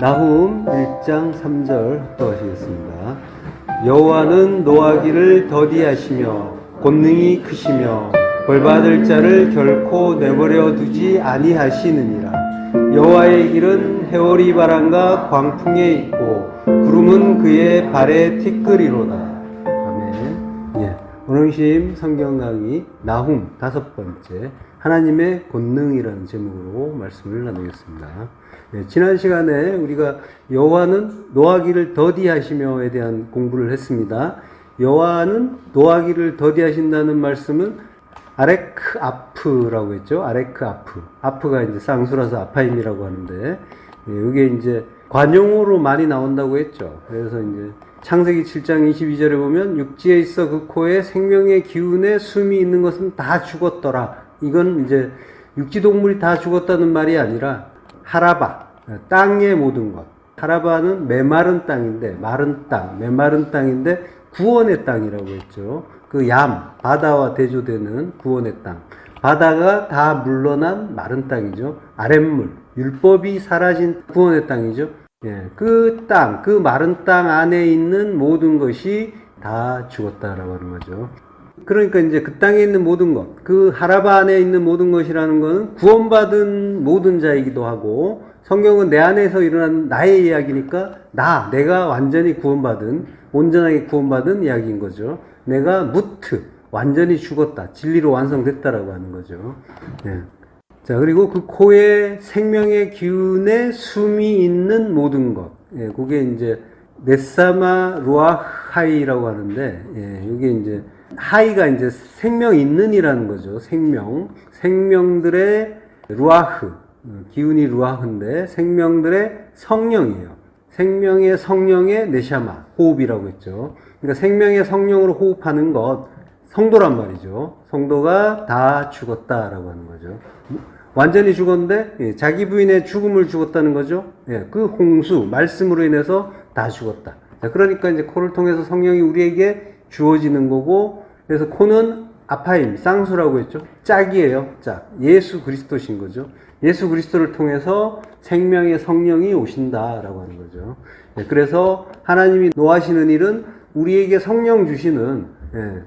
나훔 1장 3절 합독하시겠습니다. 여호와는 노하기를 더디하시며 권능이 크시며 벌받을 자를 결코 내버려 두지 아니하시느니라. 여호와의 길은 해오리 바람과 광풍에 있고 구름은 그의 발에 티끌이로다. 아멘. 오늘심 성경 강의 나훔 5번째 하나님의 권능이라는 제목으로 말씀을 나누겠습니다. 지난 시간에 우리가 여호와는 노하기를 더디하시며에 대한 공부를 했습니다. 여호와는 노하기를 더디하신다는 말씀은 아레크 아프라고 했죠. 아레크 아프. 아프가 이제 쌍수라서 아파임이라고 하는데, 이게 이제 관용어로 많이 나온다고 했죠. 그래서 이제 창세기 7장 22절에 보면 육지에 있어 그 코에 생명의 기운에 숨이 있는 것은 다 죽었더라. 이건 이제 육지동물이 다 죽었다는 말이 아니라 하라바, 땅의 모든 것. 하라바는 메마른 땅인데, 마른 땅, 메마른 땅인데 구원의 땅이라고 했죠. 그 바다와 대조되는 구원의 땅. 바다가 다 물러난 마른 땅이죠. 아랫물, 율법이 사라진 구원의 땅이죠. 그 땅, 그 마른 땅 안에 있는 모든 것이 다 죽었다라고 하는 거죠. 그러니까 이제 그 땅에 있는 모든 것, 그 하라바 안에 있는 모든 것이라는 것은 구원받은 모든 자이기도 하고, 성경은 내 안에서 일어난 나의 이야기니까 내가 완전히 구원받은, 온전하게 구원받은 이야기인 거죠. 내가 완전히 죽었다, 진리로 완성됐다라고 하는 거죠. 자, 그리고 그 코에 생명의 기운에 숨이 있는 모든 것. 그게 이제 네사마 루아하이라고 하는데, 이게 이제 하이가 이제 생명 있는이라는 거죠. 생명들의 루아흐, 기운이 루아흐인데 생명들의 성령이에요. 생명의 성령의 네샤마, 호흡이라고 했죠. 그러니까 생명의 성령으로 호흡하는 것, 성도란 말이죠. 성도가 다 죽었다라고 하는 거죠. 완전히 죽었는데 자기 부인의 죽음을 죽었다는 거죠. 그 홍수, 말씀으로 인해서 다 죽었다. 자, 그러니까 이제 코를 통해서 성령이 우리에게 주어지는 거고, 그래서 코는 아파임, 쌍수라고 했죠. 짝이에요, 짝. 예수 그리스도신 거죠. 예수 그리스도를 통해서 생명의 성령이 오신다라고 하는 거죠. 그래서 하나님이 노하시는 일은 우리에게 성령 주시는,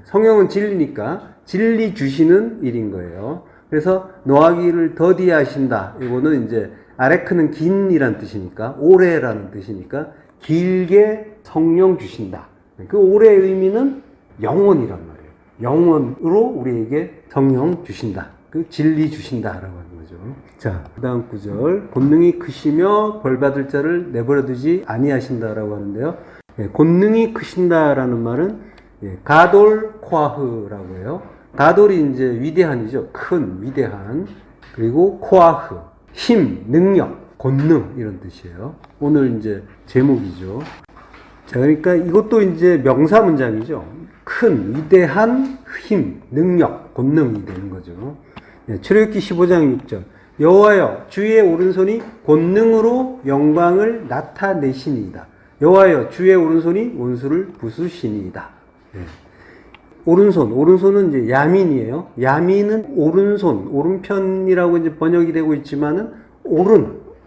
성령은 진리니까 진리 주시는 일인 거예요. 그래서 노하기를 더디하신다. 이거는 이제 아레크는 긴이란 뜻이니까, 오래라는 뜻이니까 길게 성령 주신다. 그 오래의 의미는 영원이란 말이에요. 영원으로 우리에게 성령 주신다. 그 진리 주신다라고 하는 거죠. 자, 그 다음 구절. 권능이 크시며 벌받을 자를 내버려두지 아니하신다라고 하는데요. 권능이 크신다라는 말은 가돌 코아흐라고 해요. 가돌이 이제 위대한이죠. 큰, 위대한. 그리고 코아흐, 힘, 능력, 권능 이런 뜻이에요. 오늘 이제 제목이죠. 자, 그러니까 이것도 이제 명사 문장이죠. 큰, 위대한 힘, 능력, 권능이 되는 거죠. 출애굽기 15장 6절. 여호와여, 주의 오른손이 권능으로 영광을 나타내시니이다. 여호와여, 주의 오른손이 원수를 부수시니이다. 오른손은 이제 야민이에요. 야민은 오른손, 오른편이라고 이제 번역이 되고 있지만은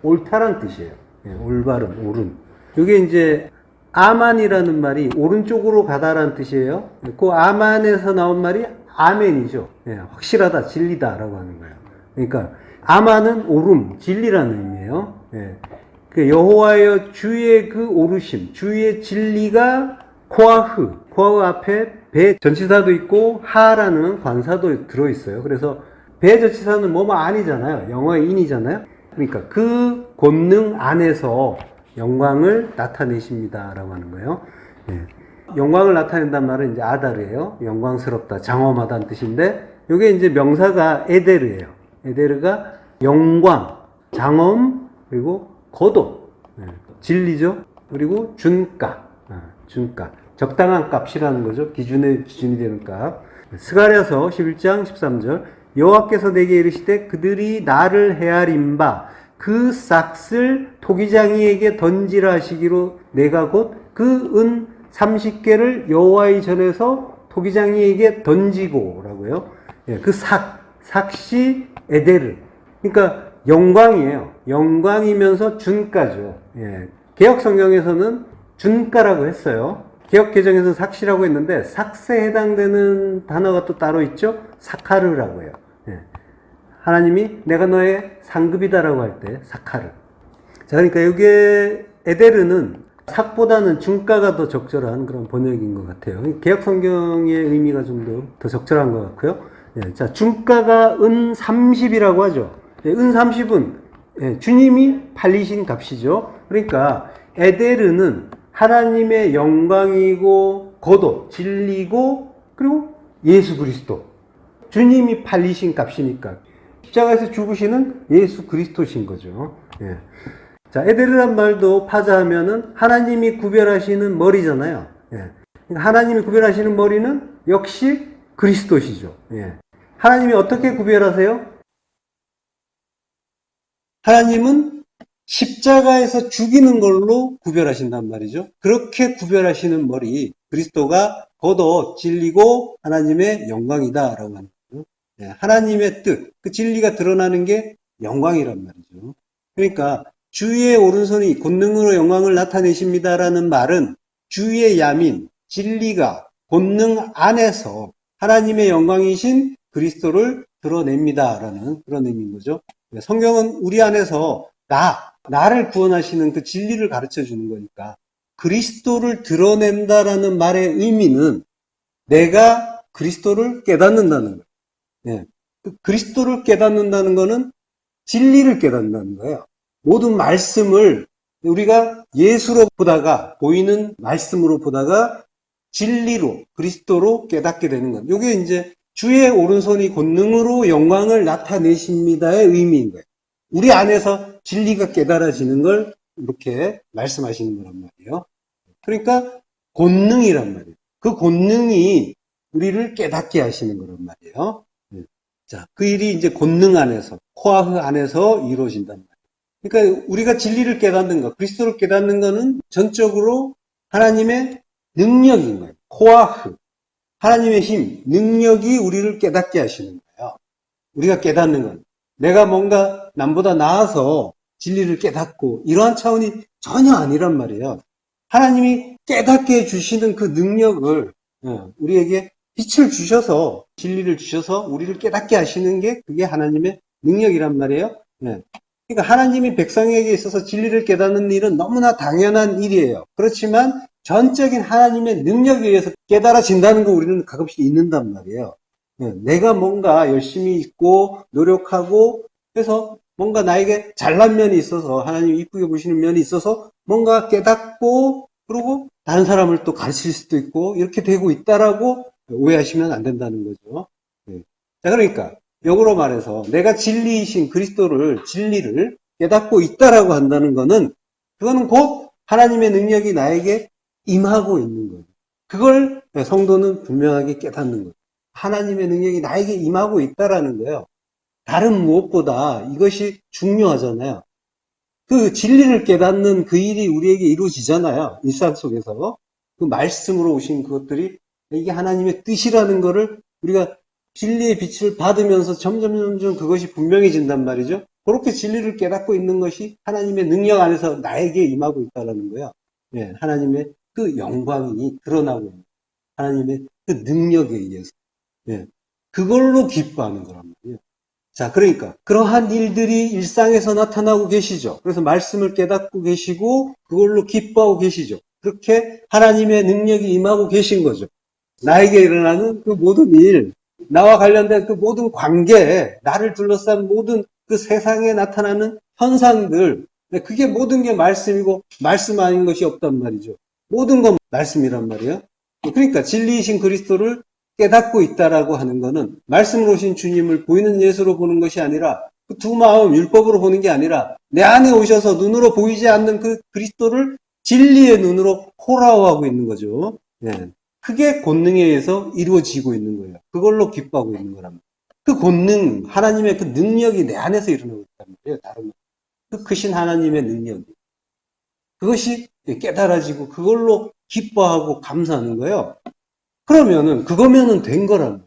옳다란 뜻이에요. 올바른, 옳은. 이게 이제 아만이라는 말이 오른쪽으로 가다라는 뜻이에요. 그 아만에서 나온 말이 아멘이죠. 확실하다, 진리다라고 하는 거예요. 그러니까 아만은 옳음, 진리라는 의미예요. 그 여호와여 주의 그 오르심, 주의 진리가 코아흐 앞에 배 전치사도 있고 하라는 관사도 들어있어요. 그래서 배 전치사는 아니잖아요. 영어의 인이잖아요. 그러니까 그 권능 안에서 영광을 나타내십니다라고 하는 거예요. 영광을 나타낸다는 말은 이제 아다르예요. 영광스럽다, 장엄하다는 뜻인데, 이게 이제 명사가 에데르예요. 에데르가 영광, 장엄, 그리고 거도, 진리죠. 그리고 준가, 적당한 값이라는 거죠. 기준이 되는 값. 스가랴서 11장 13절. 여호와께서 내게 이르시되 그들이 나를 헤아린 바 그 싹을 토기장이에게 던지라 하시기로 내가 곧 그 은 30개를 여호와의 전에서 토기장이에게 던지고 라고요. 그 삭시 에데르. 그러니까 영광이에요. 영광이면서 준가죠. 예. 개혁 성경에서는 준가라고 했어요. 개혁 개정에서는 삭시라고 했는데 삭세에 해당되는 단어가 또 따로 있죠. 사카르라고 해요. 예. 하나님이 내가 너의 상급이다라고 할 때 사카르. 자, 그러니까 여기에 에데르는 삭보다는 준가가 더 적절한 그런 번역인 것 같아요. 개혁 성경의 의미가 좀 더 적절한 것 같고요. 예, 자, 준가가 은 30이라고 하죠. 예, 은 30은 예, 주님이 팔리신 값이죠. 그러니까 에데르는 하나님의 영광이고 거도, 진리고 그리고 예수 그리스도. 주님이 팔리신 값이니까 십자가에서 죽으시는 예수 그리스도신 거죠. 예. 자, 에데르란 말도 파자하면은 하나님이 구별하시는 머리잖아요. 예. 그러니까 하나님이 구별하시는 머리는 역시 그리스도시죠. 예. 하나님이 어떻게 구별하세요? 하나님은 십자가에서 죽이는 걸로 구별하신단 말이죠. 그렇게 구별하시는 머리, 그리스도가 거도 진리고 하나님의 영광이다라고 하는 거죠. 예. 하나님의 뜻, 그 진리가 드러나는 게 영광이란 말이죠. 그러니까 주의 오른손이 권능으로 영광을 나타내십니다라는 말은 주의 야민, 진리가 권능 안에서 하나님의 영광이신 그리스도를 드러냅니다라는 그런 의미인 거죠. 성경은 우리 안에서 나를 구원하시는 그 진리를 가르쳐 주는 거니까 그리스도를 드러낸다라는 말의 의미는 내가 그리스도를 깨닫는다는 거예요. 네. 그리스도를 깨닫는다는 거는 진리를 깨닫는다는 거예요. 모든 말씀을 우리가 예수로 보다가 보이는 말씀으로 보다가 진리로 그리스도로 깨닫게 되는 것. 이게 이제 주의 오른손이 권능으로 영광을 나타내십니다의 의미인 거예요. 우리 안에서 진리가 깨달아지는 걸 이렇게 말씀하시는 거란 말이에요. 그러니까 권능이란 말이에요. 그 권능이 우리를 깨닫게 하시는 거란 말이에요. 자, 그 일이 이제 권능 안에서, 코아흐 안에서 이루어진단 말이에요. 그러니까 우리가 진리를 깨닫는 것, 그리스도를 깨닫는 것은 전적으로 하나님의 능력인 거예요. 코아흐. 하나님의 힘, 능력이 우리를 깨닫게 하시는 거예요. 우리가 깨닫는 건 내가 뭔가 남보다 나아서 진리를 깨닫고 이러한 차원이 전혀 아니란 말이에요. 하나님이 깨닫게 해주시는 그 능력을 우리에게 빛을 주셔서 진리를 주셔서 우리를 깨닫게 하시는 게 그게 하나님의 능력이란 말이에요. 그러니까 하나님이 백성에게 있어서 진리를 깨닫는 일은 너무나 당연한 일이에요. 그렇지만 전적인 하나님의 능력에 의해서 깨달아진다는 거 우리는 가끔씩 있는단 말이에요. 내가 뭔가 열심히 있고 노력하고 해서 뭔가 나에게 잘난 면이 있어서 하나님이 이쁘게 보시는 면이 있어서 뭔가 깨닫고 그리고 다른 사람을 또 가르칠 수도 있고 이렇게 되고 있다라고 오해하시면 안 된다는 거죠. 자, 그러니까 역으로 말해서 내가 진리이신 그리스도를 진리를 깨닫고 있다라고 한다는 거는 그거는 곧 하나님의 능력이 나에게 임하고 있는 거예요. 그걸 성도는 분명하게 깨닫는 거예요. 하나님의 능력이 나에게 임하고 있다라는 거예요. 다른 무엇보다 이것이 중요하잖아요. 그 진리를 깨닫는 그 일이 우리에게 이루어지잖아요. 일상 속에서. 그 말씀으로 오신 그것들이 이게 하나님의 뜻이라는 거를 우리가 진리의 빛을 받으면서 점점 그것이 분명해진단 말이죠. 그렇게 진리를 깨닫고 있는 것이 하나님의 능력 안에서 나에게 임하고 있다는 거예요. 하나님의 그 영광이 드러나고 있는 하나님의 그 능력에 의해서 그걸로 기뻐하는 거란 말이에요. 자, 그러니까 그러한 일들이 일상에서 나타나고 계시죠. 그래서 말씀을 깨닫고 계시고 그걸로 기뻐하고 계시죠. 그렇게 하나님의 능력이 임하고 계신 거죠. 나에게 일어나는 그 모든 일, 나와 관련된 그 모든 관계, 나를 둘러싼 모든 그 세상에 나타나는 현상들, 그게 모든 게 말씀이고 말씀 아닌 것이 없단 말이죠. 모든 건 말씀이란 말이에요. 그러니까 진리이신 그리스도를 깨닫고 있다라고 하는 것은 말씀으로 오신 주님을 보이는 예수로 보는 것이 아니라 그 두 마음 율법으로 보는 게 아니라 내 안에 오셔서 눈으로 보이지 않는 그 그리스도를 진리의 눈으로 호라워하고 있는 거죠. 그게 권능에 의해서 이루어지고 있는 거예요. 그걸로 기뻐하고 있는 거란 말이에요. 그 권능, 하나님의 그 능력이 내 안에서 일어나고 있단 말이에요. 다른 그 크신 하나님의 능력이. 그것이 깨달아지고 그걸로 기뻐하고 감사하는 거예요. 그러면은 그거면은 된 거란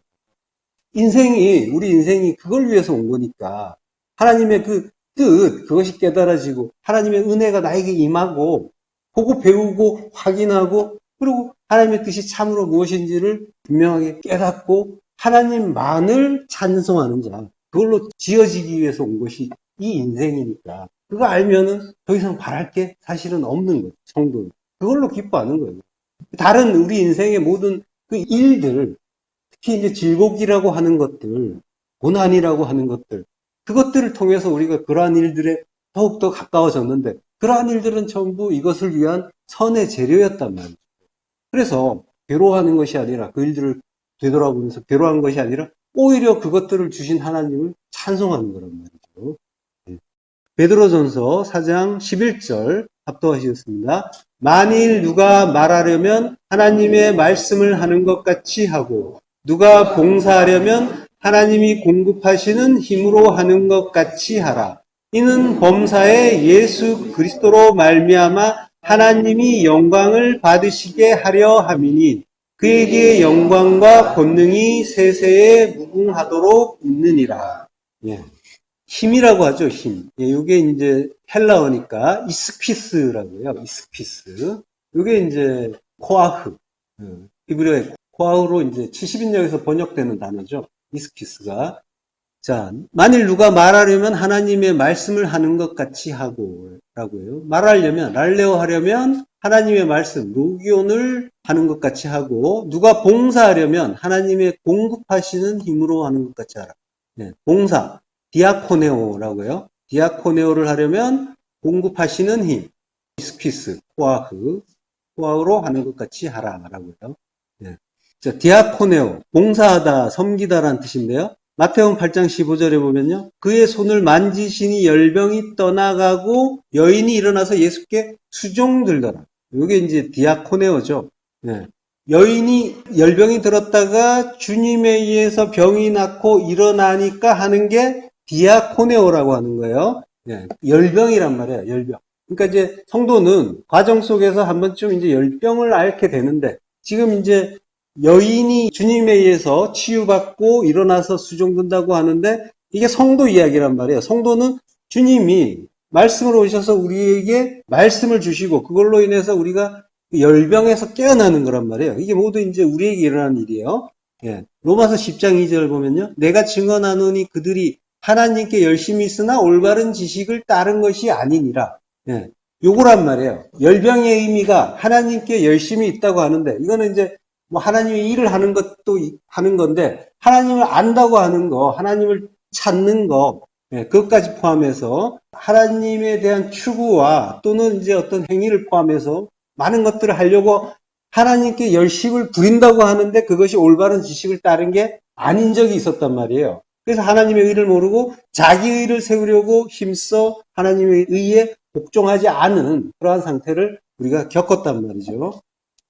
말이에요. 우리 인생이 그걸 위해서 온 거니까 하나님의 그 뜻, 그것이 깨달아지고 하나님의 은혜가 나에게 임하고 보고 배우고 확인하고 그리고 하나님의 뜻이 참으로 무엇인지를 분명하게 깨닫고 하나님만을 찬송하는 자, 그걸로 지어지기 위해서 온 것이 이 인생이니까 그거 알면은 더 이상 바랄 게 사실은 없는 거죠. 성도는. 그걸로 기뻐하는 거예요. 다른 우리 인생의 모든 그 일들, 특히 이제 질곡이라고 하는 것들, 고난이라고 하는 것들, 그것들을 통해서 우리가 그러한 일들에 더욱더 가까워졌는데, 그러한 일들은 전부 이것을 위한 선의 재료였단 말이죠. 그래서 괴로워하는 것이 아니라, 그 일들을 되돌아보면서 괴로워하는 것이 아니라, 오히려 그것들을 주신 하나님을 찬송하는 거란 말이죠. 베드로전서 4장 11절 합독하시겠습니다. 만일 누가 말하려면 하나님의 말씀을 하는 것 같이 하고 누가 봉사하려면 하나님이 공급하시는 힘으로 하는 것 같이 하라. 이는 범사에 예수 그리스도로 말미암아 하나님이 영광을 받으시게 하려 함이니 그에게 영광과 권능이 세세에 무궁하도록 있느니라. 예. 힘이라고 하죠, 힘. 예, 요게 이제 헬라어니까 이스피스라고 해요, 이스피스. 요게 이제 코아흐. 히브리어의 코아흐로 이제 70인역에서 번역되는 단어죠. 이스피스가. 자, 만일 누가 말하려면 하나님의 말씀을 하는 것 같이 하고, 라고 해요. 말하려면, 랄레오 하려면 하나님의 말씀, 로기온을 하는 것 같이 하고, 누가 봉사하려면 하나님의 공급하시는 힘으로 하는 것 같이 하라. 네, 봉사. 디아코네오라고 해요. 디아코네오를 하려면 공급하시는 힘, 이스피스, 코아흐로 하는 것 같이 하라라고 해요. 네. 자, 디아코네오, 봉사하다, 섬기다라는 뜻인데요. 마태복음 8장 15절에 보면요. 그의 손을 만지시니 열병이 떠나가고 여인이 일어나서 예수께 수종들더라. 이게 이제 디아코네오죠. 네. 여인이 열병이 들었다가 주님에 의해서 병이 낫고 일어나니까 하는 게 디아코네오라고 하는 거예요. 예, 열병이란 말이에요, 열병. 그러니까 이제 성도는 과정 속에서 한 번쯤 이제 열병을 앓게 되는데, 지금 이제 여인이 주님에 의해서 치유받고 일어나서 수종든다고 하는데, 이게 성도 이야기란 말이에요. 성도는 주님이 말씀으로 오셔서 우리에게 말씀을 주시고, 그걸로 인해서 우리가 열병에서 깨어나는 거란 말이에요. 이게 모두 이제 우리에게 일어나는 일이에요. 예. 로마서 10장 2절 보면요. 내가 증언하노니 그들이 하나님께 열심히 있으나 올바른 지식을 따른 것이 아니니라. 예. 요거란 말이에요. 열병의 의미가 하나님께 열심히 있다고 하는데, 이거는 이제 뭐 하나님의 일을 하는 것도 하는 건데, 하나님을 안다고 하는 거, 하나님을 찾는 거, 예, 그것까지 포함해서 하나님에 대한 추구와 또는 이제 어떤 행위를 포함해서 많은 것들을 하려고 하나님께 열심을 부린다고 하는데 그것이 올바른 지식을 따른 게 아닌 적이 있었단 말이에요. 그래서 하나님의 의를 모르고 자기 의를 세우려고 힘써 하나님의 의에 복종하지 않은 그러한 상태를 우리가 겪었단 말이죠.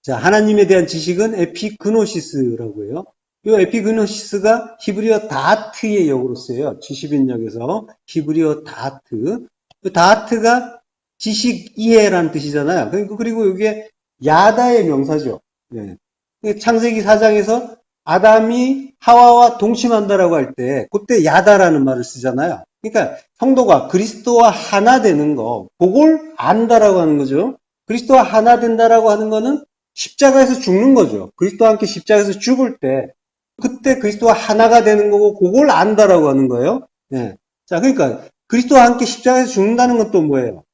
자, 하나님에 대한 지식은 에피그노시스라고 해요. 이 에피그노시스가 히브리어 다트의 역으로 쓰여요. 70인역에서 히브리어 다트. 다트가 지식 이해라는 뜻이잖아요. 그리고 이게 야다의 명사죠. 네. 창세기 4장에서 아담이 하와와 동침한다라고 할 때 그때 야다라는 말을 쓰잖아요. 그러니까 성도가 그리스도와 하나 되는 거, 그걸 안다라고 하는 거죠. 그리스도와 하나 된다라고 하는 거는 십자가에서 죽는 거죠. 그리스도와 함께 십자가에서 죽을 때 그때 그리스도와 하나가 되는 거고 그걸 안다라고 하는 거예요. 네. 자, 그러니까 그리스도와 함께 십자가에서 죽는다는 것도 뭐예요?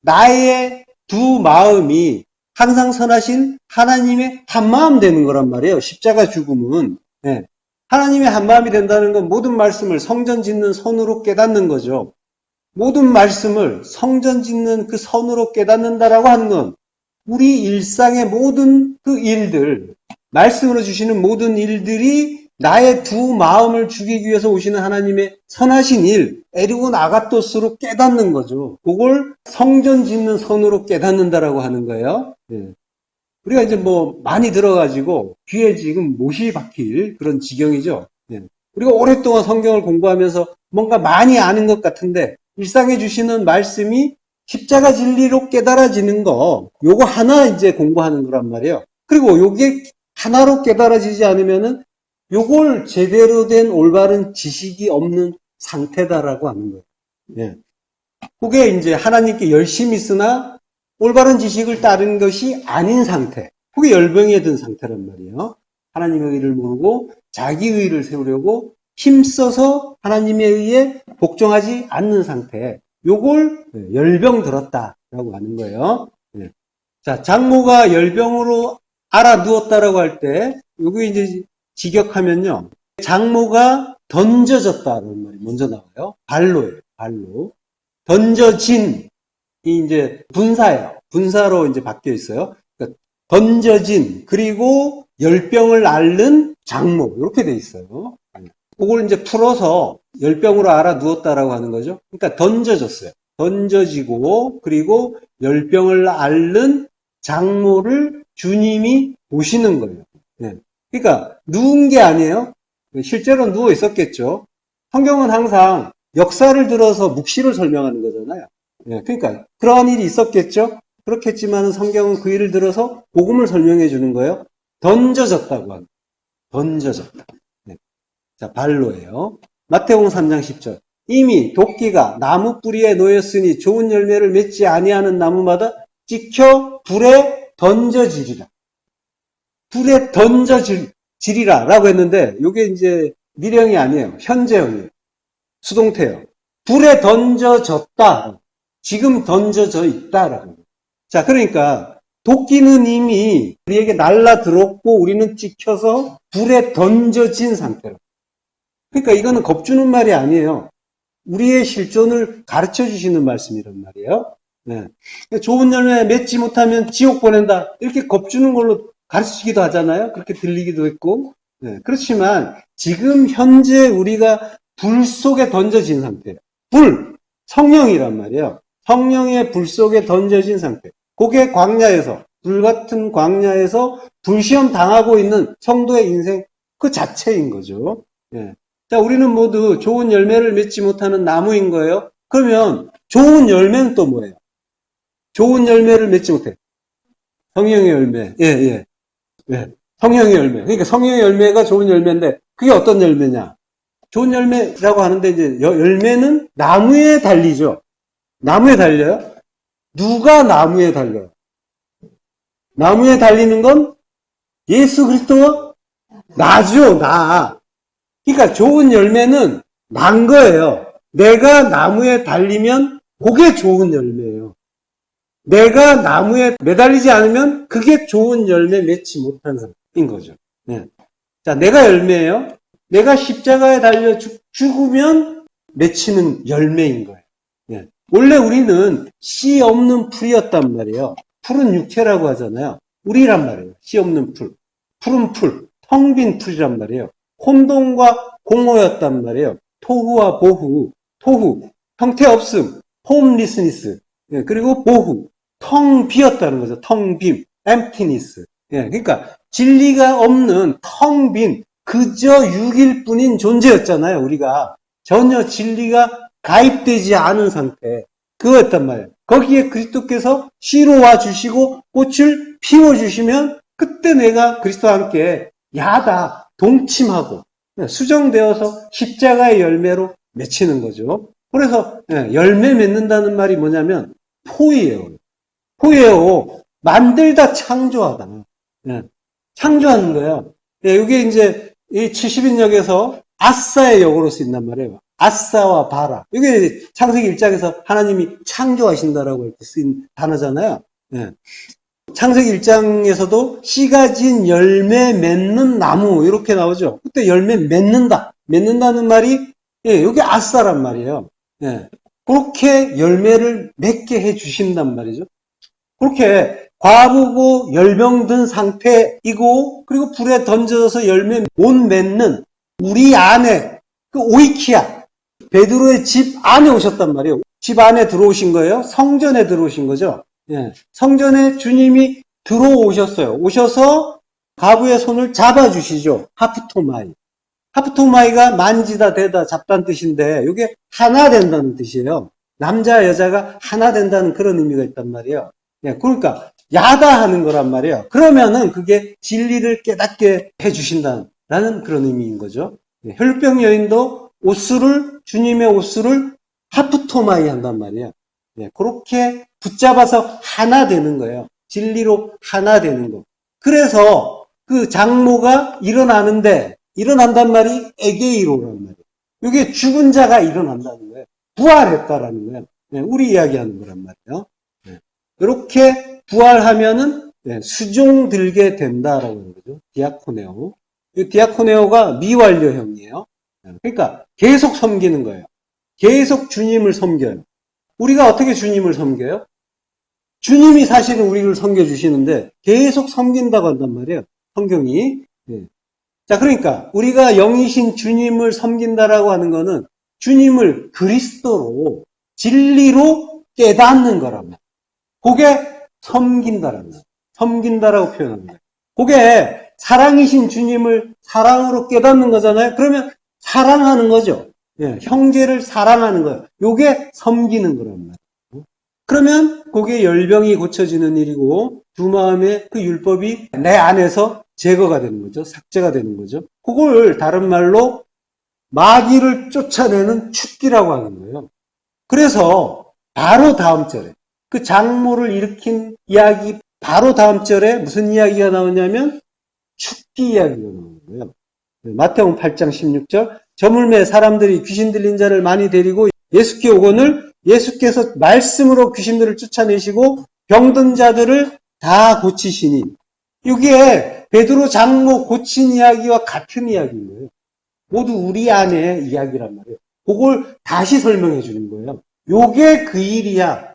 나의 두 마음이 항상 선하신 하나님의 한마음 되는 거란 말이에요. 십자가 죽음은. 네. 하나님의 한마음이 된다는 건 모든 말씀을 성전 짓는 선으로 깨닫는 거죠. 모든 말씀을 성전 짓는 그 선으로 깨닫는다라고 하는 건 우리 일상의 모든 그 일들, 말씀으로 주시는 모든 일들이 나의 두 마음을 죽이기 위해서 오시는 하나님의 선하신 일, 에르곤 아가토스로 깨닫는 거죠. 그걸 성전 짓는 선으로 깨닫는다라고 하는 거예요. 예. 우리가 이제 뭐 많이 들어가지고 귀에 지금 못이 박힐 그런 지경이죠. 예. 우리가 오랫동안 성경을 공부하면서 뭔가 많이 아는 것 같은데 일상에 주시는 말씀이 십자가 진리로 깨달아지는 거, 요거 하나 이제 공부하는 거란 말이에요. 그리고 요게 하나로 깨달아지지 않으면은 요걸 제대로 된 올바른 지식이 없는 상태다라고 하는 거예요. 예. 그게 이제 하나님께 열심히 쓰나 올바른 지식을 따른 것이 아닌 상태. 그게 열병에 든 상태란 말이에요. 하나님의 의를 모르고 자기 의를 세우려고 힘써서 하나님에 의해 복종하지 않는 상태. 요걸 열병 들었다라고 하는 거예요. 자, 장모가 열병으로 알아누웠다라고 할 때, 요게 이제 직역하면요. 장모가 던져졌다는 말이 먼저 나와요. 발로예요, 발로. 던져진, 이 이제 분사예요. 분사로 이제 바뀌어 있어요. 그러니까 던져진, 그리고 열병을 앓는 장모. 이렇게 돼 있어요. 그걸 이제 풀어서 열병으로 알아누웠다라고 하는 거죠. 그러니까 던져졌어요. 던져지고, 그리고 열병을 앓는 장모를 주님이 보시는 거예요. 네. 그러니까 누운 게 아니에요. 실제로 누워 있었겠죠. 성경은 항상 역사를 들어서 묵시를 설명하는 거잖아요. 네. 그러니까 그러한 일이 있었겠죠. 그렇겠지만 성경은 그 일을 들어서 복음을 설명해 주는 거예요. 던져졌다고 합니다. 던져졌다. 네. 자, 발로예요. 마태복음 3장 10절. 이미 도끼가 나무 뿌리에 놓였으니 좋은 열매를 맺지 아니하는 나무마다 찍혀 불에 던져지리라. 불에 던져지리라 라고 했는데 이게 이제 미령이 아니에요. 현재형이에요. 수동태예요. 불에 던져졌다. 지금 던져져 있다라고. 자, 그러니까 도끼는 이미 우리에게 날라들었고 우리는 찍혀서 불에 던져진 상태로. 그러니까 이거는 겁주는 말이 아니에요. 우리의 실존을 가르쳐 주시는 말씀이란 말이에요. 네. 좋은 열매 맺지 못하면 지옥 보낸다. 이렇게 겁주는 걸로 가르치기도 하잖아요. 그렇게 들리기도 했고. 네. 그렇지만 지금 현재 우리가 불 속에 던져진 상태예요. 불, 성령이란 말이에요. 성령의 불 속에 던져진 상태. 그게 광야에서, 불같은 광야에서 불시험 당하고 있는 성도의 인생 그 자체인 거죠. 네. 자, 우리는 모두 좋은 열매를 맺지 못하는 나무인 거예요. 그러면 좋은 열매는 또 뭐예요? 좋은 열매를 맺지 못해. 성령의 열매. 예. 성령의 열매. 그러니까 성령의 열매가 좋은 열매인데 그게 어떤 열매냐? 좋은 열매라고 하는데 이제 열매는 나무에 달리죠. 나무에 달려요? 누가 나무에 달려요? 나무에 달리는 건 예수 그리스도와 나죠, 나. 그러니까 좋은 열매는 난 거예요. 내가 나무에 달리면 그게 좋은 열매예요. 내가 나무에 매달리지 않으면 그게 좋은 열매 맺지 못한 상태인 거죠. 네. 자, 내가 열매예요. 내가 십자가에 달려 죽으면 맺히는 열매인 거예요. 네. 원래 우리는 씨 없는 풀이었단 말이에요. 풀은 육체라고 하잖아요. 우리란 말이에요. 씨 없는 풀. 푸른 풀. 텅 빈 풀이란 말이에요. 혼돈과 공허였단 말이에요. 토후와 보후. 토후. 형태 없음. 홈리스니스. 예, 그리고 보후. 텅 비었다는 거죠. 텅 빔. emptiness. 예, 그러니까 진리가 없는 텅 빈 그저 육일 뿐인 존재였잖아요. 우리가 전혀 진리가 가입되지 않은 상태. 그거였단 말이에요. 거기에 그리스도께서 씨로 와 주시고 꽃을 피워 주시면 그때 내가 그리스도와 함께 야다 동침하고 수정되어서 십자가의 열매로 맺히는 거죠. 그래서 열매 맺는다는 말이 뭐냐면 포예요. 포예요. 만들다 창조하다. 창조하는 거예요. 이게 이제 이 70인역에서 아싸의 역으로 쓰인단 말이에요. 아싸와 바라. 이게 창세기 1장에서 하나님이 창조하신다라고 이렇게 쓰인 단어잖아요. 창세기 1장에서도 씨 가진 열매 맺는 나무 이렇게 나오죠. 그때 열매 맺는다. 맺는다는 말이 이게 아싸란 말이에요. 그렇게 열매를 맺게 해 주신단 말이죠. 그렇게 과부고 열병든 상태이고 그리고 불에 던져서 열매 못 맺는 우리 안에 그 오이키아 베드로의 집 안에 오셨단 말이에요. 집 안에 들어오신 거예요. 성전에 들어오신 거죠. 성전에 주님이 들어오셨어요. 오셔서 과부의 손을 잡아주시죠. 하프토마이. 하프토마이가 만지다 대다 잡다는 뜻인데 이게 하나 된다는 뜻이에요. 남자 여자가 하나 된다는 그런 의미가 있단 말이에요. 그러니까 야다 하는 거란 말이에요. 그러면은 그게 진리를 깨닫게 해주신다는 그런 의미인 거죠. 혈병 여인도 주님의 옷술을 하프토마이 한단 말이에요. 예, 그렇게 붙잡아서 하나 되는 거예요. 진리로 하나 되는 거. 그래서 그 장모가 일어난단 말이 에게이로란 말이에요. 이게 죽은 자가 일어난다는 거예요. 부활했다라는 거예요. 예, 우리 이야기하는 거란 말이에요. 예, 이렇게 부활하면은 예, 수종 들게 된다라고 하는 거죠. 디아코네오. 이 디아코네오가 미완료형이에요. 예, 그러니까 계속 섬기는 거예요. 계속 주님을 섬겨요. 우리가 어떻게 주님을 섬겨요? 주님이 사실은 우리를 섬겨주시는데 계속 섬긴다고 한단 말이에요. 성경이. 예. 자, 그러니까 우리가 영이신 주님을 섬긴다라고 하는 거는 주님을 그리스도로 진리로 깨닫는 거라면 그게 섬긴다라는 거예요. 섬긴다라고 표현하는 거예요. 그게 사랑이신 주님을 사랑으로 깨닫는 거잖아요. 그러면 사랑하는 거죠. 예, 형제를 사랑하는 거예요. 요게 섬기는 거란 말이에요. 그러면 그게 열병이 고쳐지는 일이고 두 마음의 그 율법이 내 안에서 제거가 되는 거죠. 삭제가 되는 거죠. 그걸 다른 말로 마귀를 쫓아내는 축기라고 하는 거예요. 그래서 바로 다음 절에 그 장모를 일으킨 이야기 바로 다음 절에 무슨 이야기가 나오냐면 축기 이야기가 나오는 거예요. 마태복음 8장 16절 저물매 사람들이 귀신 들린 자를 많이 데리고 예수께 오거늘 예수께서 말씀으로 귀신들을 쫓아내시고 병든 자들을 다 고치시니 이게 베드로 장모 고친 이야기와 같은 이야기인 거예요. 모두 우리 안의 이야기란 말이에요. 그걸 다시 설명해 주는 거예요. 요게 그 일이야.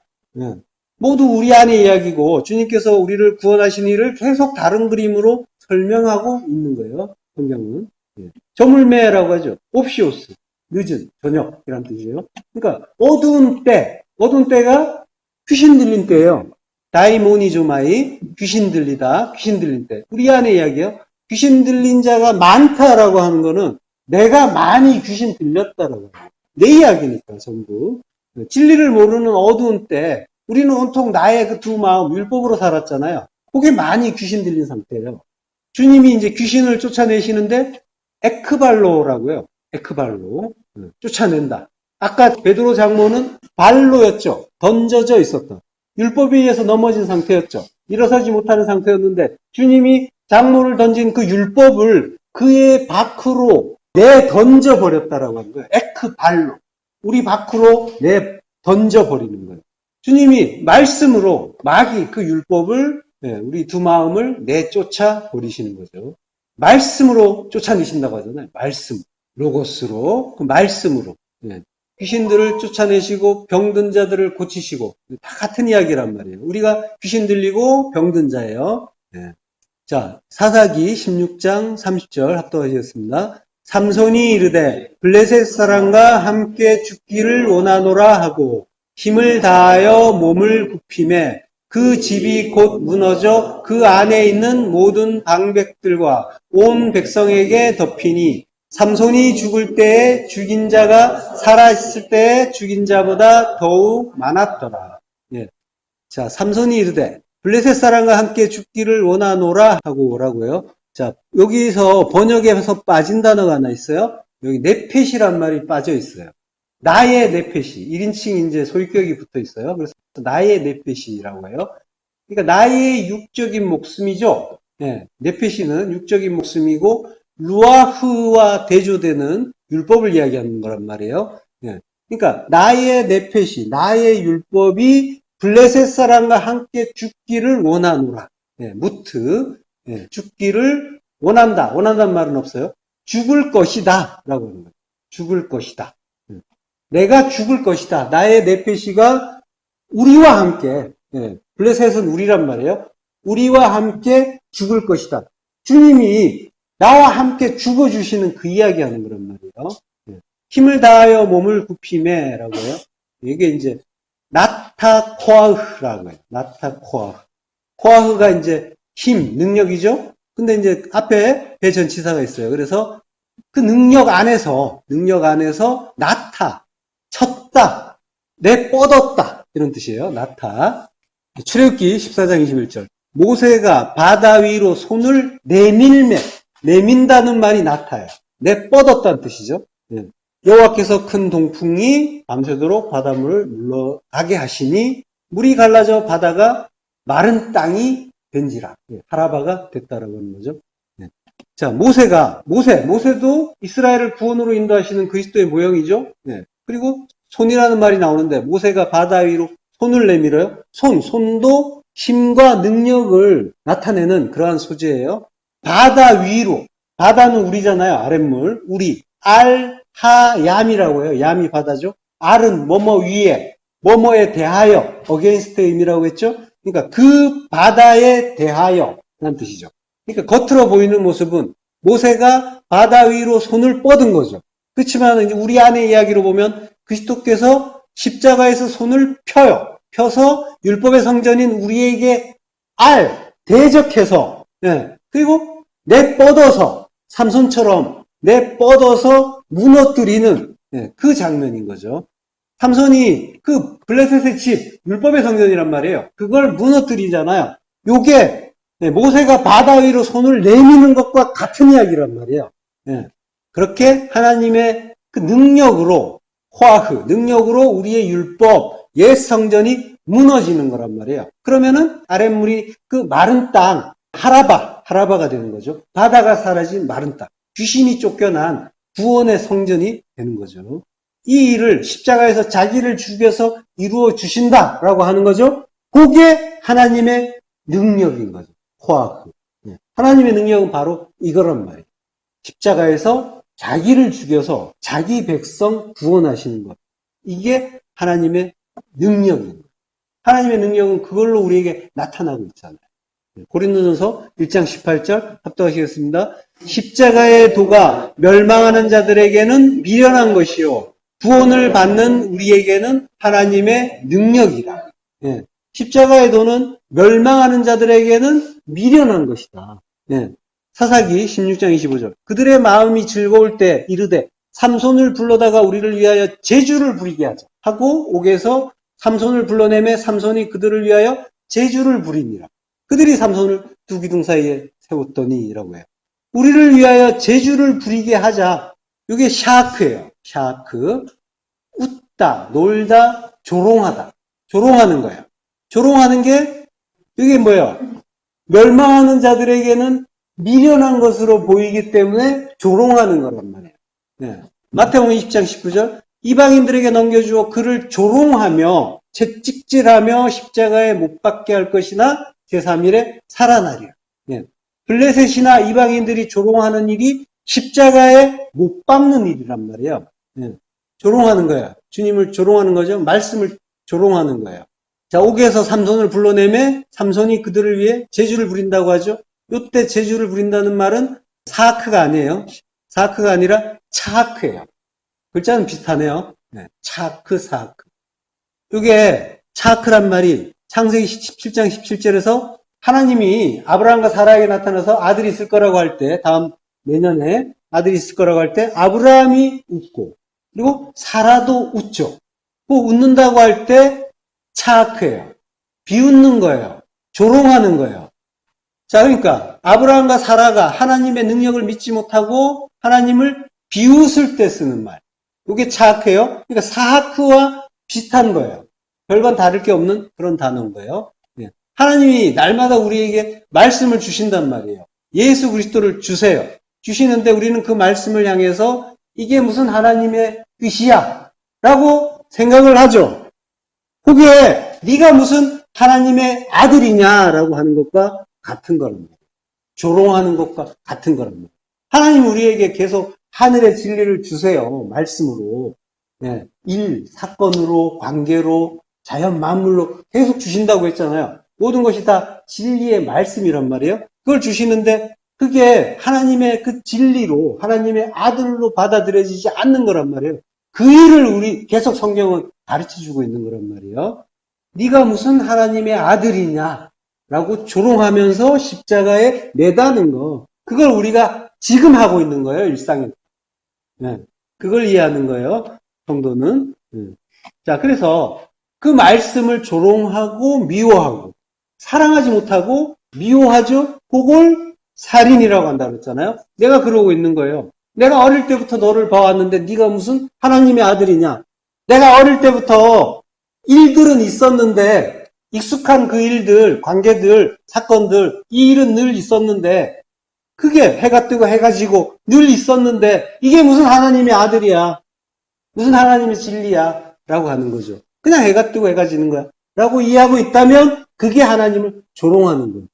모두 우리 안의 이야기고 주님께서 우리를 구원하신 일을 계속 다른 그림으로 설명하고 있는 거예요. 성경은. 저물매라고 하죠. 옵시오스. 늦은, 저녁이란 뜻이에요. 그러니까 어두운 때가 귀신 들린 때예요. 다이모니조마이, 귀신 들리다, 귀신 들린 때. 우리 안의 이야기예요. 귀신 들린 자가 많다라고 하는 거는 내가 많이 귀신 들렸다라고 해요. 내 이야기니까 전부. 진리를 모르는 어두운 때 우리는 온통 나의 그 두 마음 율법으로 살았잖아요. 그게 많이 귀신 들린 상태예요. 주님이 이제 귀신을 쫓아내시는데 에크발로라고요. 에크발로. 쫓아낸다. 아까 베드로 장모는 발로였죠. 던져져 있었다. 율법에 의해서 넘어진 상태였죠. 일어서지 못하는 상태였는데 주님이 장모를 던진 그 율법을 그의 밖으로 던져버렸다라고 하는 거예요. 에크발로. 우리 밖으로 던져버리는 거예요. 주님이 말씀으로 마귀 그 율법을 우리 두 마음을 내쫓아 버리시는 거죠. 말씀으로 쫓아내신다고 하잖아요. 말씀. 로고스로. 그 말씀으로. 귀신들을 쫓아내시고 병든 자들을 고치시고 다 같은 이야기란 말이에요. 우리가 귀신 들리고 병든 자예요. 자, 사사기 16장 30절 합독하시겠습니다. 삼손이 이르되 블레셋 사람과 함께 죽기를 원하노라 하고 힘을 다하여 몸을 굽히매 그 집이 곧 무너져 그 안에 있는 모든 방백들과 온 백성에게 덮이니 삼손이 죽을 때에 죽인 자가 살아있을 때에 죽인 자보다 더욱 많았더라. 예. 자, 삼손이 이르되 블레셋 사람과 함께 죽기를 원하노라 하고 오라고요. 자, 여기서 번역에서 빠진 단어가 하나 있어요. 여기 네펫이란 말이 빠져 있어요. 나의 네펫이 1인칭 이제 소유격이 붙어 있어요. 그래서 나의 네펫이라고 해요. 그러니까 나의 육적인 목숨이죠. 네, 네펫이는 육적인 목숨이고 루아흐와 대조되는 율법을 이야기하는 거란 말이에요. 네, 그러니까 나의 네펫이 나의 율법이 블레셋 사람과 함께 죽기를 원하노라. 네, 무트 죽기를 원한다. 원한다는 말은 없어요. 죽을 것이다 라고 하는 거예요. 죽을 것이다. 내가 죽을 것이다. 나의 네페시가 우리와 함께, 블레셋은 우리란 말이에요. 우리와 함께 죽을 것이다. 주님이 나와 함께 죽어주시는 그 이야기하는 거란 말이에요. 힘을 다하여 몸을 굽히매라고 해요. 이게 이제 나타코아흐라고 해요. 나타코아흐. 코아흐가 이제 힘, 능력이죠. 근데 이제 앞에 대전치사가 있어요. 그래서 그 능력 안에서 쳤다, 뻗었다 이런 뜻이에요. 나타. 출애굽기 14장 21절. 모세가 바다 위로 손을 내민다는 말이 나타예요. 뻗었다는 뜻이죠. 여호와께서 큰 동풍이 밤새도록 바닷물을 물러가게 하시니 물이 갈라져 바다가 마른 땅이 된지라. 하라바가 됐다라고 하는 거죠. 자, 모세도 이스라엘을 구원으로 인도하시는 그리스도의 모형이죠. 그리고 손이라는 말이 나오는데 모세가 바다 위로 손을 내밀어요. 손도 힘과 능력을 나타내는 그러한 소재예요. 바다 위로, 바다는 우리잖아요. 아랫물, 우리, 얄하얌이라고 해요. 얌이 바다죠. 알은 뭐뭐 위에, 뭐뭐에 대하여, against의 의미라고 했죠. 그러니까 그 바다에 대하여 라는 뜻이죠. 그러니까 겉으로 보이는 모습은 모세가 바다 위로 손을 뻗은 거죠. 그렇지만 이제 우리 안의 이야기로 보면 그리스도께서 십자가에서 손을 펴서 율법의 성전인 우리에게 대적해서, 그리고 내뻗어서, 삼손처럼 내뻗어서 무너뜨리는 그 장면인 거죠. 삼손이 그 블레셋의 집, 율법의 성전이란 말이에요. 그걸 무너뜨리잖아요. 요게 모세가 바다 위로 손을 내미는 것과 같은 이야기란 말이에요. 그렇게 하나님의 그 능력으로, 능력으로 우리의 율법, 옛 성전이 무너지는 거란 말이에요. 그러면은 아랫물이 그 마른 땅, 하라바가 되는 거죠. 바다가 사라진 마른 땅, 귀신이 쫓겨난 구원의 성전이 되는 거죠. 이 일을 십자가에서 자기를 죽여서 이루어 주신다라고 하는 거죠. 그게 하나님의 능력인 거죠. 하나님의 능력은 바로 이거란 말이에요. 십자가에서 자기를 죽여서 자기 백성 구원하시는 것. 이게 하나님의 능력인 거예요. 하나님의 능력은 그걸로 우리에게 나타나고 있잖아요. 고린도전서 1장 18절 합독하시겠습니다. 십자가의 도가 멸망하는 자들에게는 미련한 것이요 구원을 받는 우리에게는 하나님의 능력이라. 십자가의 도는 멸망하는 자들에게는 미련한 것이다. 사사기 16장 25절. 그들의 마음이 즐거울 때 이르되 삼손을 불러다가 우리를 위하여 제주를 부리게 하자 하고 옥에서 삼손을 불러내매 삼손이 그들을 위하여 제주를 부리니라. 그들이 삼손을 두 기둥 사이에 세웠더니라고 해요. 우리를 위하여 제주를 부리게 하자. 이게 샤크예요. 샤크. 웃다, 놀다, 조롱하다. 조롱하는 거예요. 조롱하는 게 이게 뭐예요? 멸망하는 자들에게는 미련한 것으로 보이기 때문에 조롱하는 거란 말이에요. 마태복음 20장 19절 이방인들에게 넘겨주어 그를 조롱하며 채찍질하며 십자가에 못 박게 할 것이나 제3일에 살아나리라. 블레셋이나 이방인들이 조롱하는 일이 십자가에 못 박는 일이란 말이에요. 조롱하는 거야. 주님을 조롱하는 거죠. 말씀을 조롱하는 거예요. 자, 옥에서 삼손을 불러내매 삼손이 그들을 위해 제주를 부린다고 하죠. 이때 제주를 부린다는 말은 사크가 아니에요. 사크가 아니라 차크예요. 글자는 비슷하네요. 차크, 사크. 이게 차크란 말이 창세기 17장 17절에서 하나님이 아브라함과 사라에게 나타나서 아들이 있을 거라고 할 때, 다음 내년에 아들이 있을 거라고 할 때 아브라함이 웃고 그리고 사라도 웃죠. 그 웃는다고 할 때 차크예요. 비웃는 거예요. 조롱하는 거예요. 자, 그러니까 아브라함과 사라가 하나님의 능력을 믿지 못하고 하나님을 비웃을 때 쓰는 말. 이게 차크예요. 그러니까 사하크와 비슷한 거예요. 별반 다를 게 없는 그런 단어인 거예요. 하나님이 날마다 우리에게 말씀을 주신단 말이에요. 예수 그리스도를 주세요. 주시는데 우리는 그 말씀을 향해서 이게 무슨 하나님의 뜻이야 라고 생각을 하죠. 그게 네가 무슨 하나님의 아들이냐라고 하는 것과 같은 거랍니다. 조롱하는 것과 같은 거랍니다. 하나님 우리에게 계속 하늘의 진리를 주세요. 말씀으로. 일, 사건으로, 관계로, 자연 만물로 계속 주신다고 했잖아요. 모든 것이 다 진리의 말씀이란 말이에요. 그걸 주시는데 그게 하나님의 그 진리로 하나님의 아들로 받아들여지지 않는 거란 말이에요. 그 일을 우리 계속 성경은 가르쳐주고 있는 거란 말이에요. 네가 무슨 하나님의 아들이냐라고 조롱하면서 십자가에 매다는 거. 그걸 우리가 지금 하고 있는 거예요. 일상에. 그걸 이해하는 거예요. 성도는. 자, 그래서 그 말씀을 조롱하고 미워하고 사랑하지 못하고 미워하죠. 그걸 살인이라고 한다고 했잖아요. 내가 그러고 있는 거예요. 내가 어릴 때부터 너를 봐왔는데 네가 무슨 하나님의 아들이냐? 내가 어릴 때부터 일들은 있었는데 익숙한 그 일들, 관계들, 사건들, 이 일은 늘 있었는데 그게 해가 뜨고 해가 지고 늘 있었는데 이게 무슨 하나님의 아들이야? 무슨 하나님의 진리야? 라고 하는 거죠. 그냥 해가 뜨고 해가 지는 거야. 라고 이해하고 있다면 그게 하나님을 조롱하는 거예요.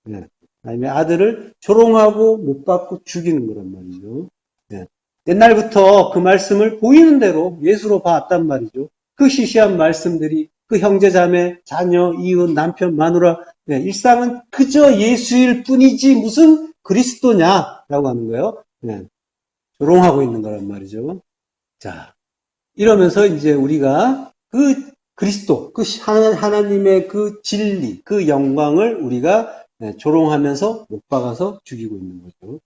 네. 하나님의 아들을 조롱하고 못 받고 죽이는 거란 말이죠. 네. 옛날부터 그 말씀을 보이는 대로 예수로 봐왔단 말이죠. 그 시시한 말씀들이 그 형제 자매, 자녀, 이웃, 남편, 마누라 네. 일상은 그저 예수일 뿐이지 무슨 그리스도냐라고 하는 거예요. 네. 조롱하고 있는 거란 말이죠. 자, 이러면서 이제 우리가 그 그리스도, 그 하나님의 그 진리, 그 영광을 우리가 조롱하면서 못 박아서 죽이고 있는 거죠.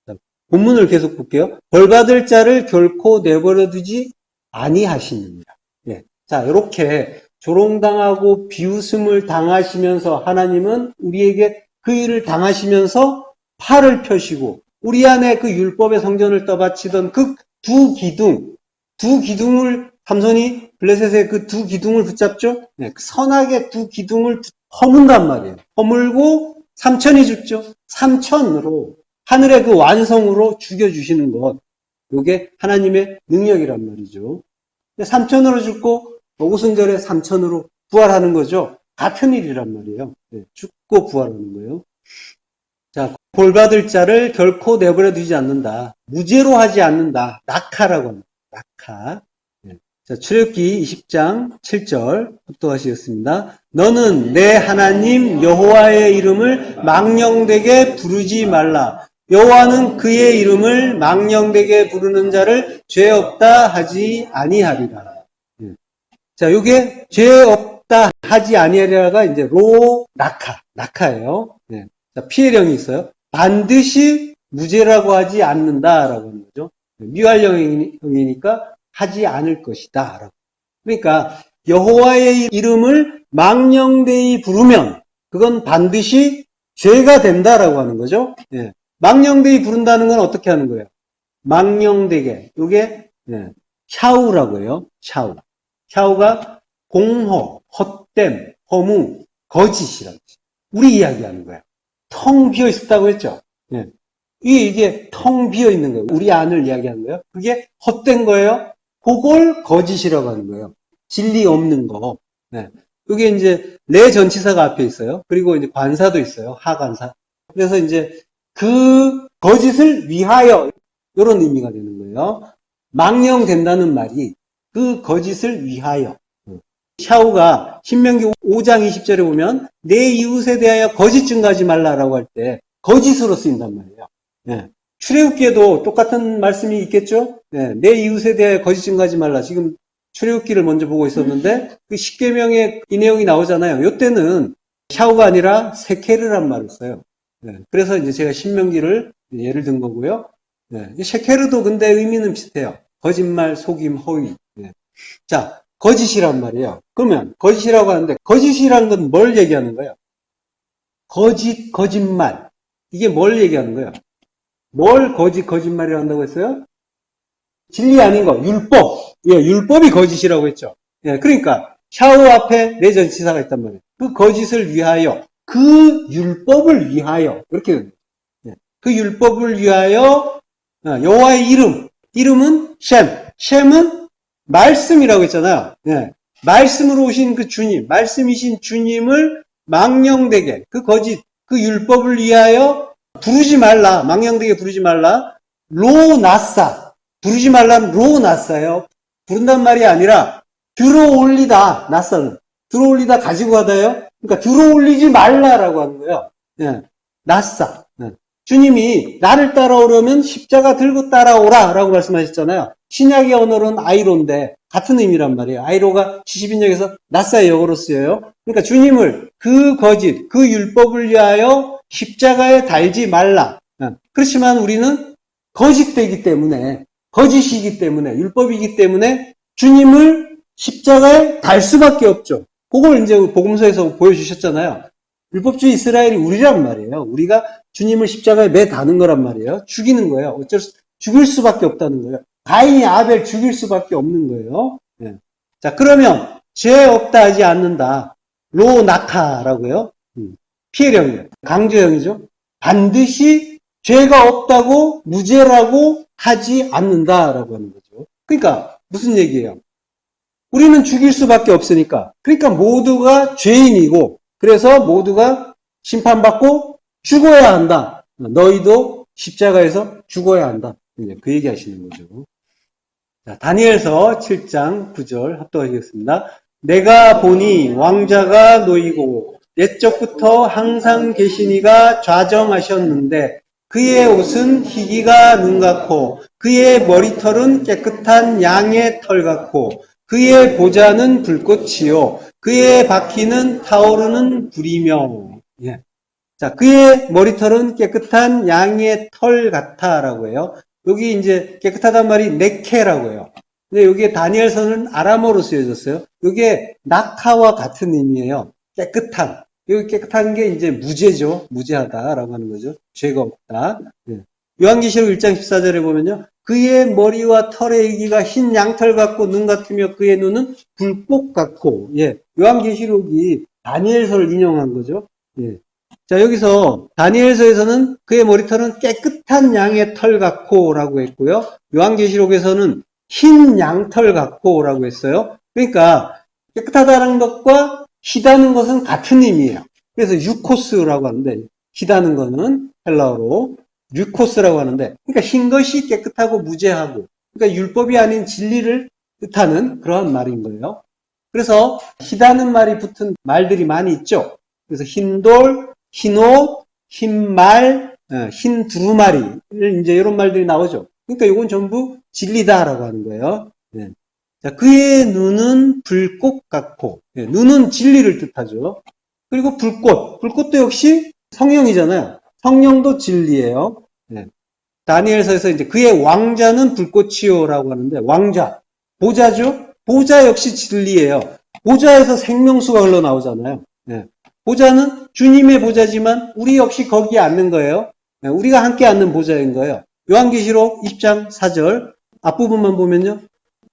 자, 본문을 계속 볼게요. 벌받을 자를 결코 내버려 두지 아니하시느니라. 예. 자, 이렇게 조롱당하고 비웃음을 당하시면서 하나님은 우리에게 그 일을 당하시면서 팔을 펴시고 우리 안에 그 율법의 성전을 떠받치던 그 두 기둥을 삼손이 블레셋의 그 두 기둥을 붙잡죠. 네, 그 선악의 두 기둥을 허문단 말이에요. 허물고 삼천이 죽죠. 삼천으로 하늘의 그 완성으로 죽여주시는 것. 이게 하나님의 능력이란 말이죠. 삼천으로 죽고 오순절에 삼천으로 부활하는 거죠. 같은 일이란 말이에요. 네, 죽고 부활하는 거예요. 자, 벌받을 자를 결코 내버려 두지 않는다. 무죄로 하지 않는다. 낙하라고 합니다. 낙하. 자, 출애굽기 20장 7절 합독하시겠습니다. 너는 내 하나님 여호와의 이름을 망령되게 부르지 말라. 여호와는 그의 이름을 망령되게 부르는 자를 죄 없다 하지 아니하리라. 자, 이게 죄 없다 하지 아니하리라가 이제 낙하예요. 네. 자, 피해령이 있어요. 반드시 무죄라고 하지 않는다라고 하는 거죠. 미활령이니까 하지 않을 것이다. 라고. 그러니까 여호와의 이름을 망령되이 부르면 그건 반드시 죄가 된다라고 하는 거죠. 예. 망령되이 부른다는 건 어떻게 하는 거예요? 망령되게. 이게 샤우라고 해요. 샤우. 샤우가 공허, 헛됨, 허무, 거짓이라고. 우리 이야기하는 거예요. 텅 비어 있었다고 했죠. 예. 이게 텅 비어 있는 거예요. 우리 안을 이야기하는 거예요. 그게 헛된 거예요. 그걸 거짓이라고 하는 거예요. 진리 없는 거. 네. 이게 이제 내 전치사가 앞에 있어요. 그리고 이제 관사도 있어요. 하관사. 그래서 이제 그 거짓을 위하여 이런 의미가 되는 거예요. 망령된다는 말이 그 거짓을 위하여. 샤우가 신명기 5장 20절에 보면 내 이웃에 대하여 거짓 증거하지 말라라고 할 때 거짓으로 쓰인단 말이에요. 네. 출애굽기에도 똑같은 말씀이 있겠죠? 네. 내 이웃에 대하여 거짓 증거하지 말라. 지금 출애굽기를 먼저 보고 있었는데 그 십계명에 이 내용이 나오잖아요. 이때는 샤우가 아니라 세케르란 말을 써요. 네. 그래서 이제 제가 신명기를 예를 든 거고요. 네. 세케르도 근데 의미는 비슷해요. 거짓말, 속임, 허위. 네. 자, 거짓이란 말이에요. 그러면 거짓이라고 하는데 거짓이란 건 뭘 얘기하는 거예요? 거짓말. 이게 뭘 얘기하는 거예요? 뭘 거짓말이라고 한다고 했어요? 진리 아닌 거, 율법. 예, 율법이 거짓이라고 했죠. 예, 그러니까 샤워 앞에 내 전치사가 있단 말이에요. 그 거짓을 위하여, 그 율법을 위하여 이렇게 예, 그 율법을 위하여 여호와의 이름은 셈은 말씀이라고 했잖아요. 예, 말씀으로 오신 그 주님, 말씀이신 주님을 망령되게 그 거짓, 그 율법을 위하여 부르지 말라. 망령되게 부르지 말라. 로나사. 부르지 말라는 로나사예요. 부른단 말이 아니라 들어올리다. 나사는. 들어올리다 가지고 가다요. 그러니까 들어올리지 말라라고 하는 거예요. 예. 나사. 예. 주님이 나를 따라오려면 십자가 들고 따라오라 라고 말씀하셨잖아요. 신약의 언어로는 아이로인데 같은 의미란 말이에요. 아이로가 70인역에서 나사의 역으로 쓰여요. 그러니까 주님을 그 거짓, 그 율법을 위하여 십자가에 달지 말라. 그렇지만 우리는 거짓이기 때문에 율법이기 때문에 주님을 십자가에 달 수밖에 없죠. 그걸 이제 복음서에서 보여주셨잖아요. 율법주의 이스라엘이 우리란 말이에요. 우리가 주님을 십자가에 매 다는 거란 말이에요. 죽이는 거예요. 죽일 수밖에 없다는 거예요. 가인이 아벨 죽일 수밖에 없는 거예요. 예. 자, 그러면 죄 없다 하지 않는다. 로나카라고요. 피해령이에요. 강제형이죠. 반드시 죄가 없다고 무죄라고 하지 않는다라고 하는 거죠. 그러니까 무슨 얘기예요? 우리는 죽일 수밖에 없으니까. 그러니까 모두가 죄인이고 그래서 모두가 심판받고 죽어야 한다. 너희도 십자가에서 죽어야 한다. 그 얘기 하시는 거죠. 자, 다니엘서 7장 9절 합독하겠습니다. 내가 보니 왕자가 놓이고 옛적부터 항상 계시니가 좌정하셨는데 그의 옷은 희기가 눈 같고 그의 머리털은 깨끗한 양의 털 같고 그의 보좌는 불꽃이요 그의 바퀴는 타오르는 불이며. 예. 자, 그의 머리털은 깨끗한 양의 털 같아라고 해요. 여기 이제 깨끗하단 말이 네케라고 해요. 근데 여기에 다니엘서는 아람어로 쓰여졌어요. 이게 낙하와 같은 의미예요. 깨끗한. 여기 깨끗한 게 이제 무죄죠. 무죄하다라고 하는 거죠. 죄가 없다. 예. 요한계시록 1장 14절에 보면요. 그의 머리와 털의 일기가 흰 양털 같고 눈 같으며 그의 눈은 불꽃 같고. 예. 요한계시록이 다니엘서를 인용한 거죠. 예. 자, 여기서 다니엘서에서는 그의 머리털은 깨끗한 양의 털 같고라고 했고요. 요한계시록에서는 흰 양털 같고라고 했어요. 그러니까 깨끗하다는 것과 희다는 것은 같은 의미예요. 그래서 유코스라고 하는데 희다는 것은 헬라어로 유코스라고 하는데 그러니까 흰 것이 깨끗하고 무죄하고 그러니까 율법이 아닌 진리를 뜻하는 그러한 말인 거예요. 그래서 희다는 말이 붙은 말들이 많이 있죠. 그래서 흰돌, 흰옷, 흰말, 흰 두루마리 이제 이런 말들이 나오죠. 그러니까 이건 전부 진리다라고 하는 거예요. 네. 자, 그의 눈은 불꽃 같고, 네, 눈은 진리를 뜻하죠. 그리고 불꽃도 역시 성령이잖아요. 성령도 진리예요. 네. 다니엘서에서 이제 그의 왕자는 불꽃이요라고 하는데 왕자, 보좌죠. 보좌 역시 진리예요. 보좌에서 생명수가 흘러나오잖아요. 네. 보좌는 주님의 보좌지만 우리 역시 거기에 앉는 거예요. 네. 우리가 함께 앉는 보좌인 거예요. 요한계시록 20장 4절 앞부분만 보면요.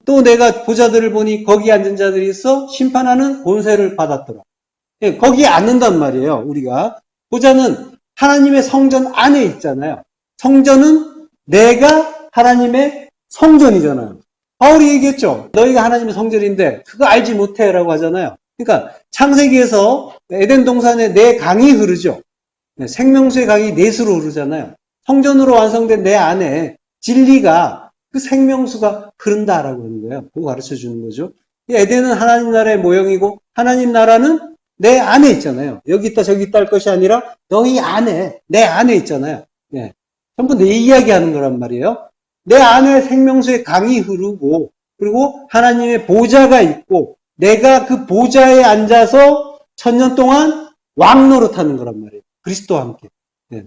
또 내가 보좌들을 보니 거기 앉은 자들이 있어 심판하는 권세를 받았더라. 예, 거기에 앉는단 말이에요. 우리가. 보좌는 하나님의 성전 안에 있잖아요. 성전은 내가 하나님의 성전이잖아요. 바울이 얘기했죠. 너희가 하나님의 성전인데 그거 알지 못해라고 하잖아요. 그러니까 창세기에서 에덴 동산에 내 강이 흐르죠. 생명수의 강이 넷으로 흐르잖아요. 성전으로 완성된 내 안에 진리가 그 생명수가 흐른다라고 하는 거예요. 그거 가르쳐 주는 거죠. 에덴은 하나님 나라의 모형이고 하나님 나라는 내 안에 있잖아요. 여기 있다 저기 있다 할 것이 아니라 너희 안에 내 안에 있잖아요. 예. 전부 내 이야기하는 거란 말이에요. 내 안에 생명수의 강이 흐르고 그리고 하나님의 보좌가 있고 내가 그 보좌에 앉아서 1000년 동안 왕 노릇하는 거란 말이에요. 그리스도와 함께. 예.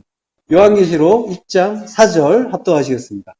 요한계시록 2장 4절 합독하시겠습니다.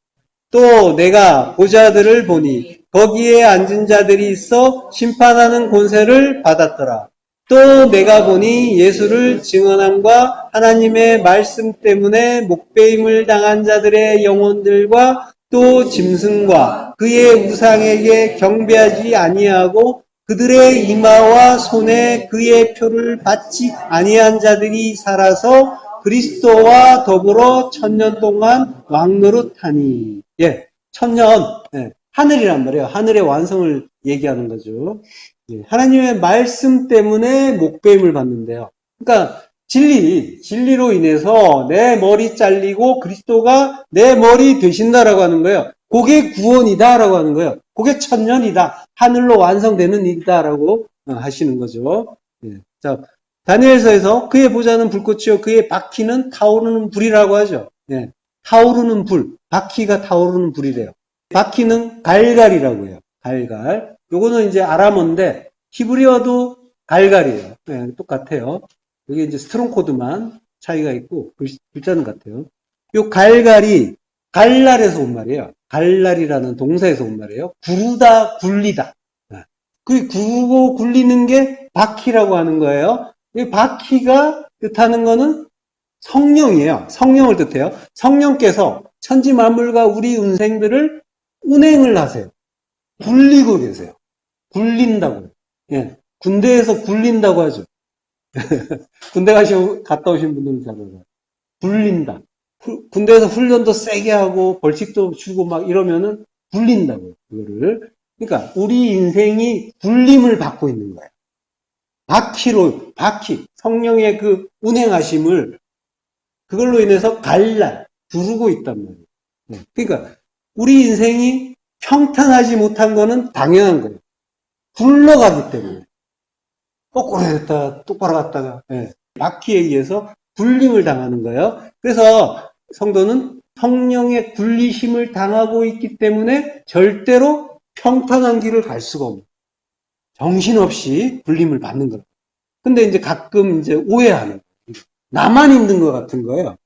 또 내가 보좌들을 보니 거기에 앉은 자들이 있어 심판하는 권세를 받았더라. 또 내가 보니 예수를 증언함과 하나님의 말씀 때문에 목배임을 당한 자들의 영혼들과 또 짐승과 그의 우상에게 경배하지 아니하고 그들의 이마와 손에 그의 표를 받지 아니한 자들이 살아서 그리스도와 더불어 1000년 동안 왕노릇하니. 예, 1000년. 예, 하늘이란 말이에요. 하늘의 완성을 얘기하는 거죠. 예, 하나님의 말씀 때문에 목배임을 받는데요. 그러니까 진리로 인해서 내 머리 잘리고 그리스도가 내 머리 되신다라고 하는 거예요. 그게 구원이다라고 하는 거예요. 그게 1000년이다. 하늘로 완성되는 일이다라고 하시는 거죠. 예, 자, 다니엘서에서 그의 보좌는 불꽃이요 그의 바퀴는 타오르는 불이라고 하죠. 예, 타오르는 불, 바퀴가 타오르는 불이래요. 바퀴는 갈갈이라고 해요. 갈갈. 요거는 이제 아람어인데 히브리어도 갈갈이에요. 예, 똑같아요. 여기 이제 스트롱 코드만 차이가 있고 글자는 같아요. 요 갈갈이 갈날에서 온 말이에요. 갈날이라는 동사에서 온 말이에요. 구르다, 굴리다. 그 구르고 굴리는 게 바퀴라고 하는 거예요. 이 바퀴가 뜻하는 거는 성령이에요. 성령을 뜻해요. 성령께서 천지 만물과 우리 운생들을 운행을 하세요. 굴리고 계세요. 굴린다고요. 예. 군대에서 굴린다고 하죠. 군대 갔다 오신 분들은 잘 알아요. 굴린다. 군대에서 훈련도 세게 하고 벌칙도 주고 막 이러면은 굴린다고요. 그거를. 그러니까 우리 인생이 굴림을 받고 있는 거예요. 바퀴, 성령의 그 운행하심을 그걸로 인해서 두르고 있단 말이에요. 네. 그러니까 우리 인생이 평탄하지 못한 거는 당연한 거예요. 굴러가기 때문에. 거꾸로 했다가 똑바로 갔다가 바퀴에 의해서 굴림을 당하는 거예요. 그래서 성도는 성령의 굴리심을 당하고 있기 때문에 절대로 평탄한 길을 갈 수가 없는, 정신없이 굴림을 받는 거예요. 근데 이제 가끔 이제 오해하는 거예요. 나만 힘든 것 같은 거예요.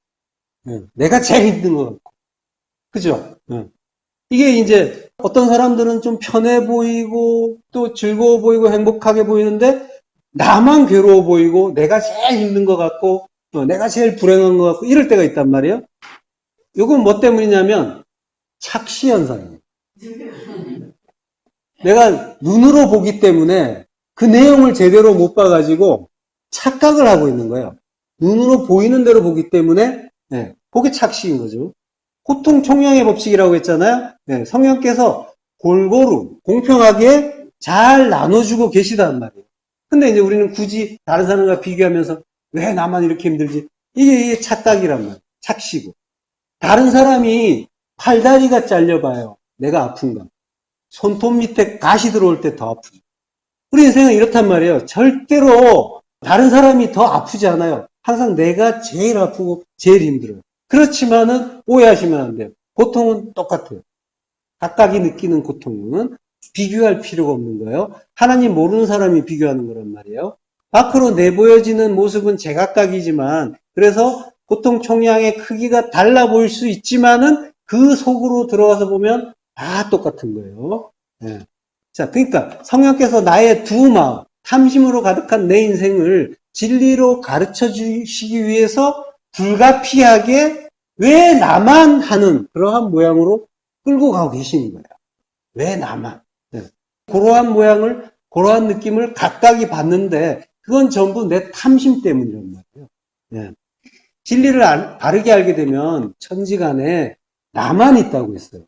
내가 제일 힘든 것 같고. 그죠? 이게 이제 어떤 사람들은 좀 편해 보이고 또 즐거워 보이고 행복하게 보이는데 나만 괴로워 보이고 내가 제일 힘든 것 같고 내가 제일 불행한 것 같고 이럴 때가 있단 말이에요. 이건 뭐 때문이냐면 착시 현상이에요. 내가 눈으로 보기 때문에 그 내용을 제대로 못 봐가지고 착각을 하고 있는 거예요. 눈으로 보이는 대로 보기 때문에 그게 착시인 거죠. 고통 총량의 법칙이라고 했잖아요. 성령께서 골고루 공평하게 잘 나눠주고 계시단 말이에요. 근데 이제 우리는 굳이 다른 사람과 비교하면서 왜 나만 이렇게 힘들지? 이게 착각이란 말이에요. 착시고. 다른 사람이 팔다리가 잘려봐요. 내가 아픈가? 손톱 밑에 가시 들어올 때 더 아프죠. 우리 인생은 이렇단 말이에요. 절대로 다른 사람이 더 아프지 않아요. 항상 내가 제일 아프고 제일 힘들어요. 그렇지만은 오해하시면 안 돼요. 고통은 똑같아요. 각각이 느끼는 고통은 비교할 필요가 없는 거예요. 하나님 모르는 사람이 비교하는 거란 말이에요. 밖으로 내보여지는 모습은 제각각이지만 그래서 고통 총량의 크기가 달라 보일 수 있지만은 그 속으로 들어가서 보면 다 똑같은 거예요. 자, 그러니까 성령께서 나의 두 마음, 탐심으로 가득한 내 인생을 진리로 가르쳐 주시기 위해서 불가피하게 왜 나만 하는 그러한 모양으로 끌고 가고 계시는 거예요. 왜 나만? 그러한 모양을, 그러한 느낌을 각각이 받는데 그건 전부 내 탐심 때문이란 말이에요. 진리를 바르게 알게 되면 천지간에 나만 있다고 했어요.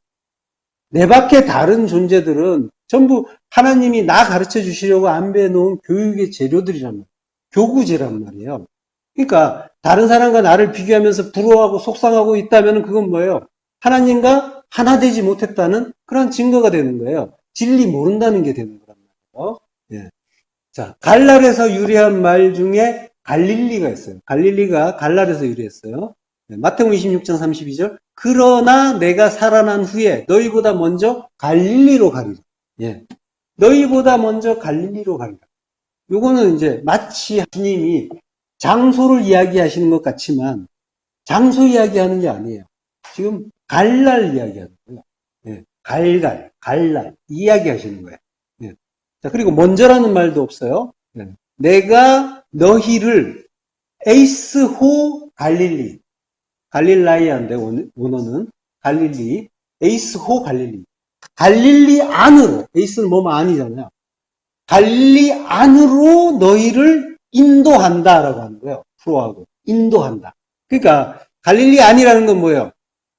내 밖에 다른 존재들은 전부 하나님이 나 가르쳐 주시려고 안배해 놓은 교육의 재료들이란 말이에요. 교구제란 말이에요. 그러니까 다른 사람과 나를 비교하면서 부러워하고 속상하고 있다면 그건 뭐예요? 하나님과 하나 되지 못했다는 그런 증거가 되는 거예요. 진리 모른다는 게 되는 거란 말이에요. 자, 갈랄에서 유래한 말 중에 갈릴리가 있어요. 갈릴리가 갈랄에서 유래했어요. 마태복음 26장 32절. 그러나 내가 살아난 후에 너희보다 먼저 갈릴리로 가리라. 너희보다 먼저 갈릴리로 가리라. 요거는 이제 마치 주님이 장소를 이야기하시는 것 같지만 장소 이야기하는 게 아니에요. 지금 갈랄 이야기하는 거예요. 갈랄 이야기하시는 거예요. 자, 그리고 먼저라는 말도 없어요. 내가 너희를 에이스호 갈릴리, 갈릴라이아인데 원어는 갈릴리, 에이스호 갈릴리, 갈릴리 안으로, 에이스는 뭐뭐 아니잖아요. 갈릴리 안으로 너희를 인도한다라고 하는 거예요. 프로하고 인도한다. 그러니까 갈릴리 안이라는 건 뭐예요?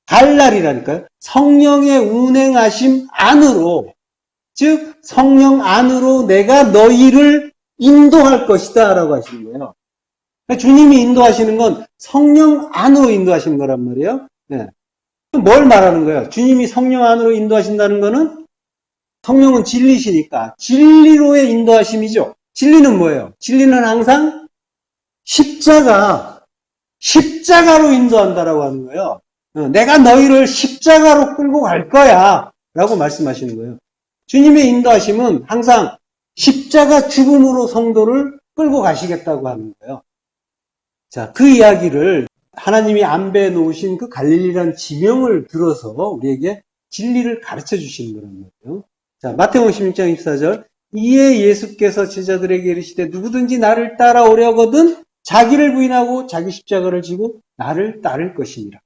갈랄이라니까요. 성령의 운행하심 안으로, 즉 성령 안으로 내가 너희를 인도할 것이다 라고 하시는 거예요. 그러니까 주님이 인도하시는 건 성령 안으로 인도하시는 거란 말이에요. 뭘 말하는 거예요? 주님이 성령 안으로 인도하신다는 거는 성령은 진리시니까 진리로의 인도하심이죠. 진리는 뭐예요? 진리는 항상 십자가로 인도한다라고 하는 거예요. 내가 너희를 십자가로 끌고 갈 거야 라고 말씀하시는 거예요. 주님의 인도하심은 항상 십자가 죽음으로 성도를 끌고 가시겠다고 하는 거예요. 자, 그 이야기를 하나님이 안배해 놓으신 그 갈릴리라는 지명을 들어서 우리에게 진리를 가르쳐 주시는 거란 말이에요. 자, 마태복음 16장 24절. 이에 예수께서 제자들에게 이르시되 누구든지 나를 따라오려거든 자기를 부인하고 자기 십자가를 지고 나를 따를 것이니라.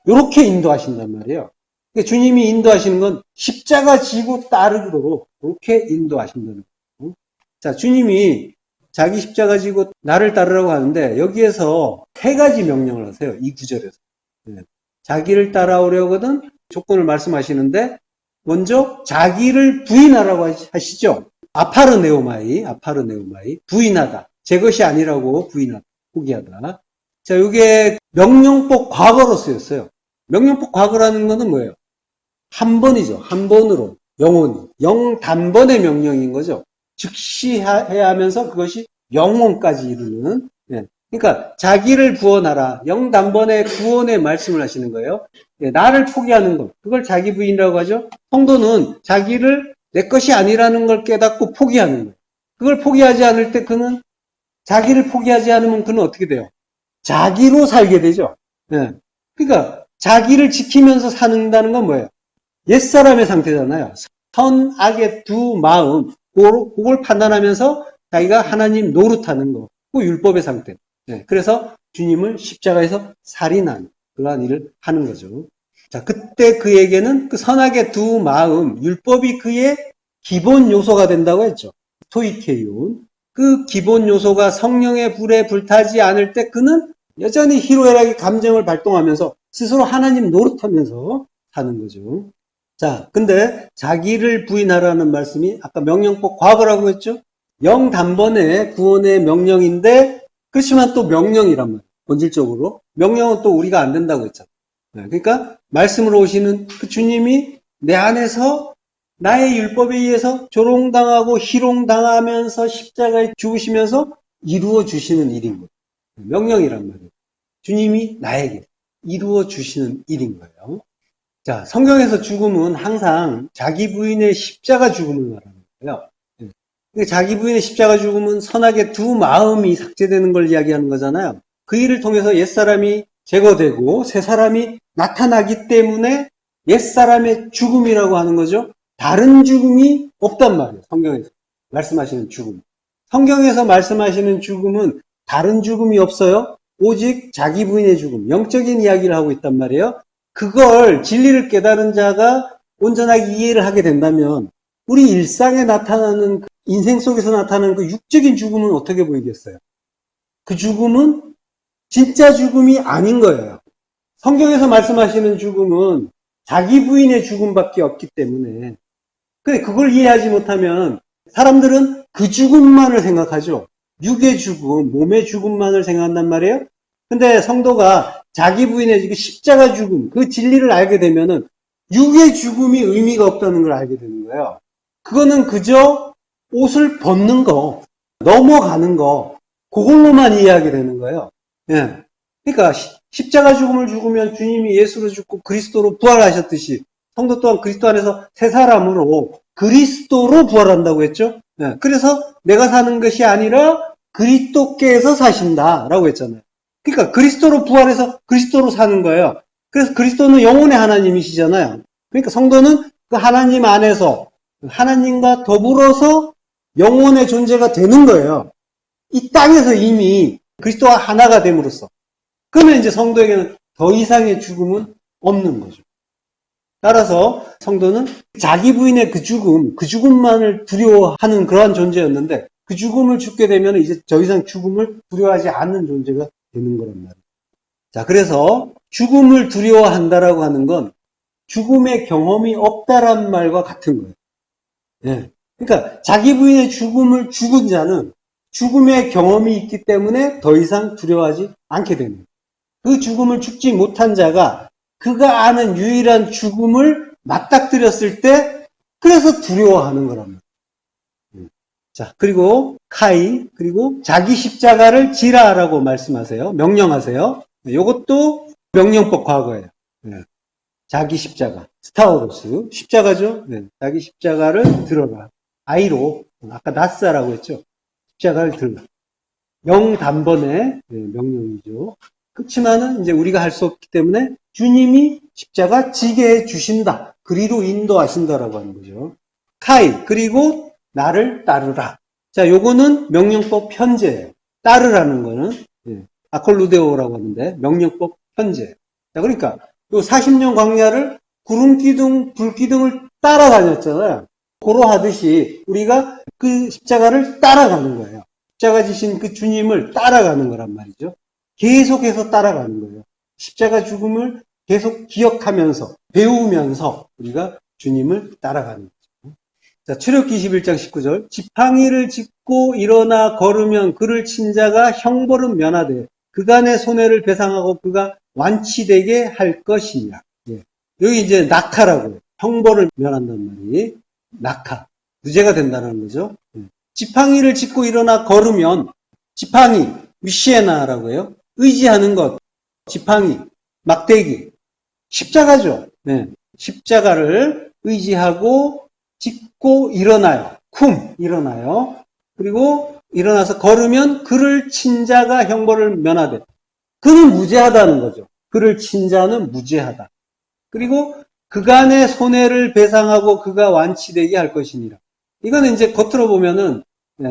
이렇게 인도하신단 말이에요. 그러니까 주님이 인도하시는 건 십자가 지고 따르도록 그렇게 인도하신다는 거예요. 자, 주님이 자기 십자가 지고 나를 따르라고 하는데 여기에서 세 가지 명령을 하세요. 이 구절에서. 자기를 따라오려거든 조건을 말씀하시는데 먼저 자기를 부인하라고 하시죠. 아파르네오마이, 부인하다. 제 것이 아니라고 부인하다, 포기하다. 자, 이게 명령법 과거로 쓰였어요. 명령법 과거라는 것은 뭐예요? 한 번이죠. 한 번으로, 영원히. 영단번의 명령인 거죠. 즉시 해야 하면서 그것이 영원까지 이루는. 그러니까 자기를 구원하라. 영단번의 구원의 말씀을 하시는 거예요. 나를 포기하는 것. 그걸 자기 부인이라고 하죠. 성도는 자기를 내 것이 아니라는 걸 깨닫고 포기하는 거예요. 그걸 포기하지 않을 때 그는 자기를 포기하지 않으면 그는 어떻게 돼요? 자기로 살게 되죠. 그러니까 자기를 지키면서 사는다는 건 뭐예요? 옛사람의 상태잖아요. 선악의 두 마음, 그걸 판단하면서 자기가 하나님 노릇하는 거. 그 율법의 상태. 그래서 주님을 십자가에서 살인한 그러한 일을 하는 거죠. 자, 그때 그에게는 그 선악의 두 마음, 율법이 그의 기본 요소가 된다고 했죠. 토이케이온. 그 기본 요소가 성령의 불에 불타지 않을 때 그는 여전히 희로애락의 감정을 발동하면서 스스로 하나님 노릇하면서 사는 거죠. 자, 근데 자기를 부인하라는 말씀이 아까 명령법 과거라고 했죠? 영단번의 구원의 명령인데 그렇지만 또 명령이란 말이에요. 본질적으로. 명령은 또 우리가 안 된다고 했잖아요. 그러니까 말씀으로 오시는 그 주님이 내 안에서 나의 율법에 의해서 조롱당하고 희롱당하면서 십자가에 죽으시면서 이루어 주시는 일인 거예요. 명령이란 말이에요. 주님이 나에게 이루어 주시는 일인 거예요. 자, 성경에서 죽음은 항상 자기 부인의 십자가 죽음을 말하는 거예요. 자기 부인의 십자가 죽음은 선악의 두 마음이 삭제되는 걸 이야기하는 거잖아요. 그 일을 통해서 옛사람이 제거되고 새사람이 나타나기 때문에 옛사람의 죽음이라고 하는 거죠. 다른 죽음이 없단 말이에요. 성경에서 말씀하시는 죽음. 성경에서 말씀하시는 죽음은 다른 죽음이 없어요. 오직 자기 부인의 죽음, 영적인 이야기를 하고 있단 말이에요. 그걸 진리를 깨달은 자가 온전하게 이해를 하게 된다면 우리 일상에 나타나는 인생 속에서 나타나는 그 육적인 죽음은 어떻게 보이겠어요? 그 죽음은 진짜 죽음이 아닌 거예요. 성경에서 말씀하시는 죽음은 자기 부인의 죽음밖에 없기 때문에 근데 그걸 이해하지 못하면 사람들은 그 죽음만을 생각하죠. 육의 죽음, 몸의 죽음만을 생각한단 말이에요. 근데 성도가 자기 부인의 십자가 죽음, 그 진리를 알게 되면은 육의 죽음이 의미가 없다는 걸 알게 되는 거예요. 그거는 그저 옷을 벗는 거, 넘어가는 거, 그걸로만 이해하게 되는 거예요. 그러니까 십자가 죽음을 죽으면 주님이 예수로 죽고 그리스도로 부활하셨듯이 성도 또한 그리스도 안에서 새 사람으로 그리스도로 부활한다고 했죠. 그래서 내가 사는 것이 아니라 그리스도께서 사신다라고 했잖아요. 그러니까 그리스도로 부활해서 그리스도로 사는 거예요. 그래서 그리스도는 영혼의 하나님이시잖아요. 그러니까 성도는 그 하나님 안에서 하나님과 더불어서 영혼의 존재가 되는 거예요. 이 땅에서 이미 그리스도와 하나가 됨으로써. 그러면 이제 성도에게는 더 이상의 죽음은 없는 거죠. 따라서 성도는 자기 부인의 그 죽음만을 두려워하는 그러한 존재였는데 그 죽음을 죽게 되면 이제 더 이상 죽음을 두려워하지 않는 존재가 되는 거란 말이에요. 자, 그래서 죽음을 두려워한다라고 하는 건 죽음의 경험이 없다란 말과 같은 거예요. 그러니까 자기 부인의 죽음을 죽은 자는 죽음의 경험이 있기 때문에 더 이상 두려워하지 않게 됩니다. 그 죽음을 죽지 못한 자가 그가 아는 유일한 죽음을 맞닥뜨렸을 때 그래서 두려워하는 거랍니다. 자, 그리고 카이, 그리고 자기 십자가를 지라라고 말씀하세요. 명령하세요. 이것도 명령법 과거예요. 자기 십자가, 스타오로스, 십자가죠. 자기 십자가를 들어라. 아이로, 아까 나사라고 했죠. 십자가를 들라. 영단번의 명령이죠. 그렇지만은 이제 우리가 할 수 없기 때문에 주님이 십자가 지게 해 주신다. 그리로 인도하신다라고 하는 거죠. 카이, 그리고 나를 따르라. 자, 요거는 명령법 현재예요. 따르라는 거는 예. 아콜루데오라고 하는데 명령법 현재. 자, 그러니까 요 40년 광야를 구름기둥, 불기둥을 따라다녔잖아요. 고로 하듯이 우리가 그 십자가를 따라가는 거예요. 십자가 지신 그 주님을 따라가는 거란 말이죠. 계속해서 따라가는 거예요. 십자가 죽음을 계속 기억하면서 배우면서 우리가 주님을 따라가는 거죠. 자, 출애굽기 21장 19절. 지팡이를 짚고 일어나 걸으면 그를 친 자가 형벌은 면하되 그간의 손해를 배상하고 그가 완치되게 할 것이니라. 예. 여기 이제 낙하라고 형벌을 면한다는 말이 낙하, 무죄가 된다는 거죠. 예. 지팡이를 짚고 일어나 걸으면 지팡이, 미시에나라고 해요. 의지하는 것, 지팡이, 막대기, 십자가죠. 네. 십자가를 의지하고 짚고 일어나요. 일어나요. 그리고 일어나서 걸으면 그를 친 자가 형벌을 면하되 그는 무죄하다는 거죠. 그를 친 자는 무죄하다. 그리고 그간의 손해를 배상하고 그가 완치되게 할 것이니라. 이거는 이제 겉으로 보면은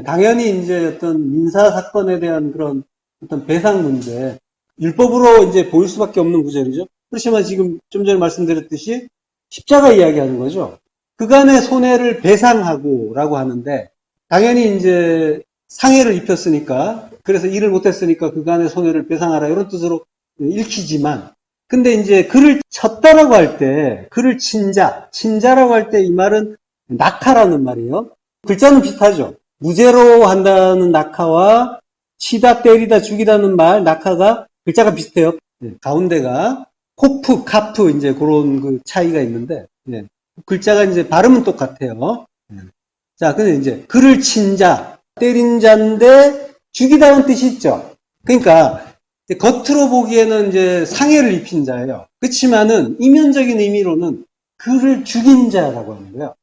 당연히 이제 어떤 민사 사건에 대한 그런 어떤 배상 문제, 율법으로 이제 보일 수밖에 없는 구절이죠. 그렇지만 지금 좀 전에 말씀드렸듯이 십자가 이야기하는 거죠. 그간의 손해를 배상하고라고 하는데 당연히 이제 상해를 입혔으니까 그래서 일을 못했으니까 그간의 손해를 배상하라 이런 뜻으로 읽히지만 근데 이제 그를 쳤다라고 할 때 그를 친자라고 할 때 이 말은 낙하라는 말이에요. 글자는 비슷하죠. 무죄로 한다는 낙하와 치다, 때리다, 죽이다는 말, 낙하가 글자가 비슷해요. 네, 가운데가 코프, 카프 이제 그런 그 차이가 있는데 네, 글자가 이제 발음은 똑같아요. 네. 자, 근데 이제 그를 친 자, 때린 자인데 죽이다는 뜻이 있죠. 그러니까 겉으로 보기에는 이제 상해를 입힌 자예요. 그렇지만은 이면적인 의미로는 그를 죽인 자라고 하는 거예요.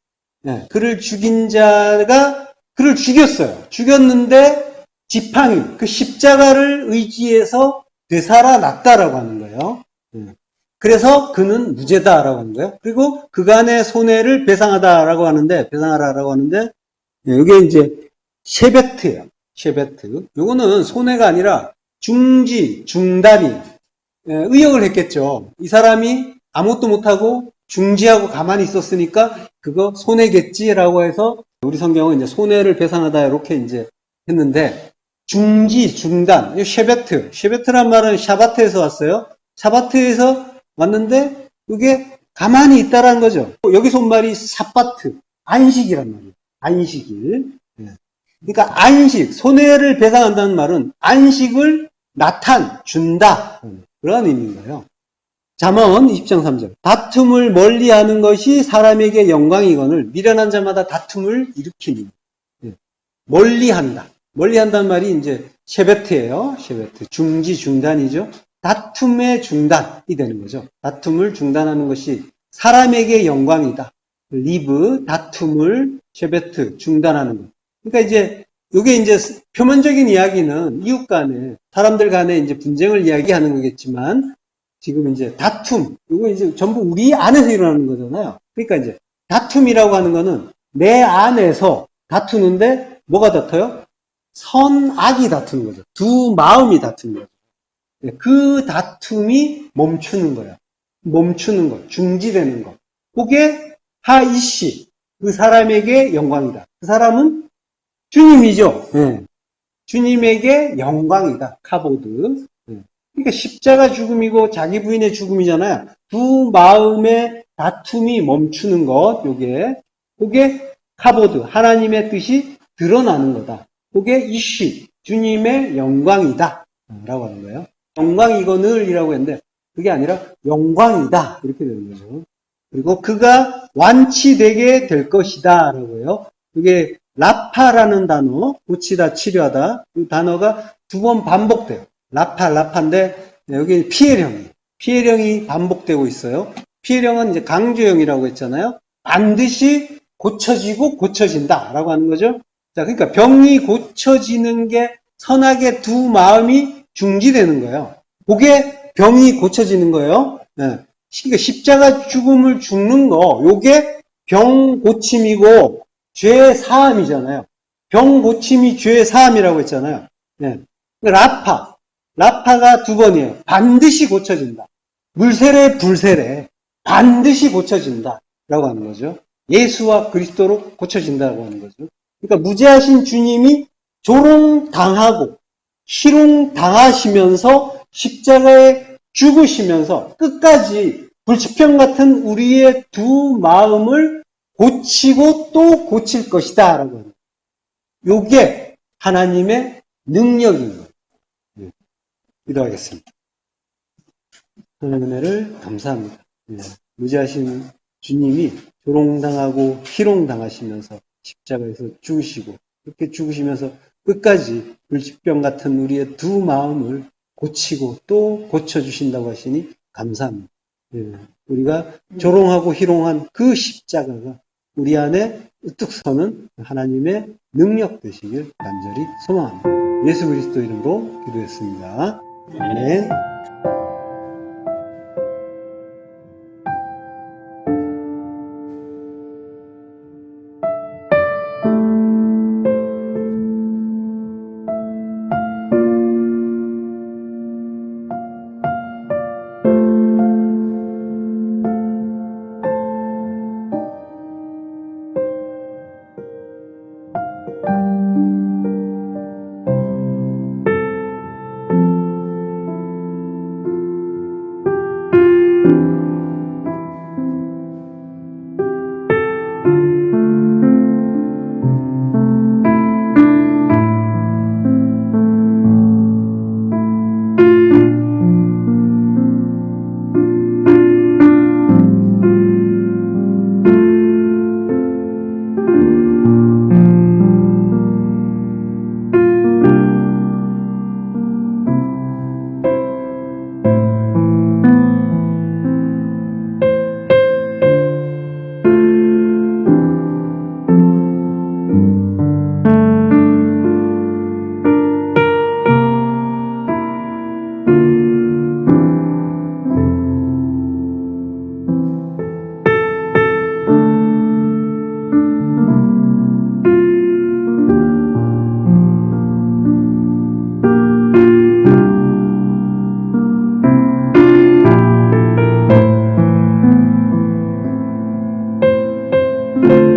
네, 그를 죽인 자가 그를 죽였어요. 죽였는데 지팡이, 그 십자가를 의지해서 되살아났다라고 하는 거예요. 그래서 그는 무죄다라고 하는 거예요. 그리고 그간의 손해를 배상하다라고 하는데, 배상하라라고 하는데, 이게 이제 셰베트예요. 셰베트. 요거는 손해가 아니라 중지, 중단이 의역을 했겠죠. 이 사람이 아무것도 못하고 중지하고 가만히 있었으니까 그거 손해겠지라고 해서 우리 성경은 이제 손해를 배상하다 이렇게 이제 했는데 중지, 중단, 셰베트. 셰베트란 말은 샤바트에서 왔어요. 샤바트에서 왔는데 이게 가만히 있다라는 거죠. 여기서 온 말이 샤바트, 안식이란 말이에요. 안식일. 그러니까 안식, 손해를 배상한다는 말은 안식을 준다. 그런 의미인 거예요. 잠언 20장 3절. 다툼을 멀리하는 것이 사람에게 영광이거늘 미련한 자마다 다툼을 일으키니. 멀리한다. 멀리한다는 말이 이제 셰베트예요. 셰베트. 중지, 중단이죠. 다툼의 중단이 되는 거죠. 다툼을 중단하는 것이 사람에게 영광이다. 리브, 다툼을 셰베트, 중단하는 것. 그러니까 이제 이게 이제 표면적인 이야기는 이웃 간에 사람들 간에 이제 분쟁을 이야기하는 거겠지만 지금 이제 다툼 이거 이제 전부 우리 안에서 일어나는 거잖아요. 그러니까 이제 다툼이라고 하는 거는 내 안에서 다투는데 뭐가 다퉈요? 선악이 다투는 거죠. 두 마음이 다투는 거죠. 그 다툼이 멈추는 거야. 멈추는 것, 중지되는 것. 그게 하이시 그 사람에게 영광이다. 그 사람은 주님이죠. 주님에게 영광이다. 카보드. 그러니까 십자가 죽음이고 자기 부인의 죽음이잖아요. 두 마음의 다툼이 멈추는 것. 그게 카보드. 하나님의 뜻이 드러나는 거다. 그게 이시. 주님의 영광이다. 라고 하는 거예요. 영광이거늘이라고 했는데 그게 아니라 영광이다. 이렇게 되는 거죠. 그리고 그가 완치되게 될 것이다. 라고 해요. 그게 라파라는 단어, 고치다, 치료하다. 이 단어가 두 번 반복돼요. 라파인데, 여기 피해령이에요. 피해령이 반복되고 있어요. 피해령은 이제 강조형이라고 했잖아요. 반드시 고쳐지고 고쳐진다. 라고 하는 거죠. 자, 그러니까 병이 고쳐지는 게 선악의 두 마음이 중지되는 거예요. 그게 병이 고쳐지는 거예요. 네. 그러니까 십자가 죽음을 죽는 거, 요게 병 고침이고, 죄 사함이잖아요. 병 고침이 죄 사함이라고 했잖아요. 네. 라파. 라파가 두 번이에요. 반드시 고쳐진다. 물세례, 불세례 반드시 고쳐진다 라고 하는 거죠. 예수와 그리스도로 고쳐진다고 하는 거죠. 그러니까 무죄하신 주님이 조롱당하고 희롱당하시면서 십자가에 죽으시면서 끝까지 불치병 같은 우리의 두 마음을 고치고 또 고칠 것이다 라고 합니다. 요게 하나님의 능력인 거예요. 네. 기도하겠습니다. 하나님의 은혜를 감사합니다. 네. 무지하신 주님이 조롱당하고 희롱당하시면서 십자가에서 죽으시고 그렇게 죽으시면서 끝까지 불치병 같은 우리의 두 마음을 고치고 또 고쳐주신다고 하시니 감사합니다. 네. 우리가 조롱하고 희롱한 그 십자가가 우리 안에 우뚝 서는 하나님의 능력 되시길 간절히 소망합니다. 예수 그리스도 이름으로 기도했습니다. 아멘. you.